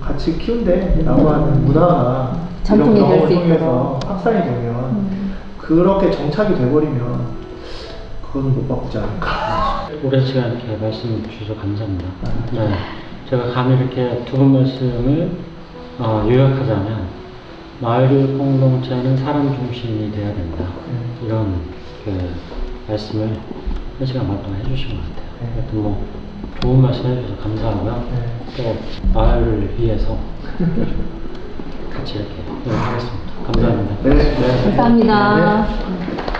같이 키운대라고 하는 문화가 이런 전통이 될 경험을 수 통해서 있도록. 확산이 되면 그렇게 정착이 돼버리면 그거는 못 바꾸지 않을까. 오랜 시간 이렇게 말씀 주셔서 감사합니다. 네, 제가 감히 이렇게 두 분 말씀을 요약하자면 마을 공동체는 사람 중심이 돼야 된다. 이런 그 말씀을 한 시간 반 동안 해주신 것 같아요. 하여튼 뭐 좋은 말씀 해주셔서 감사하고요. 또 마을을 위해서 같이 이렇게 하겠습니다. 감사합니다. 네. 감사합니다.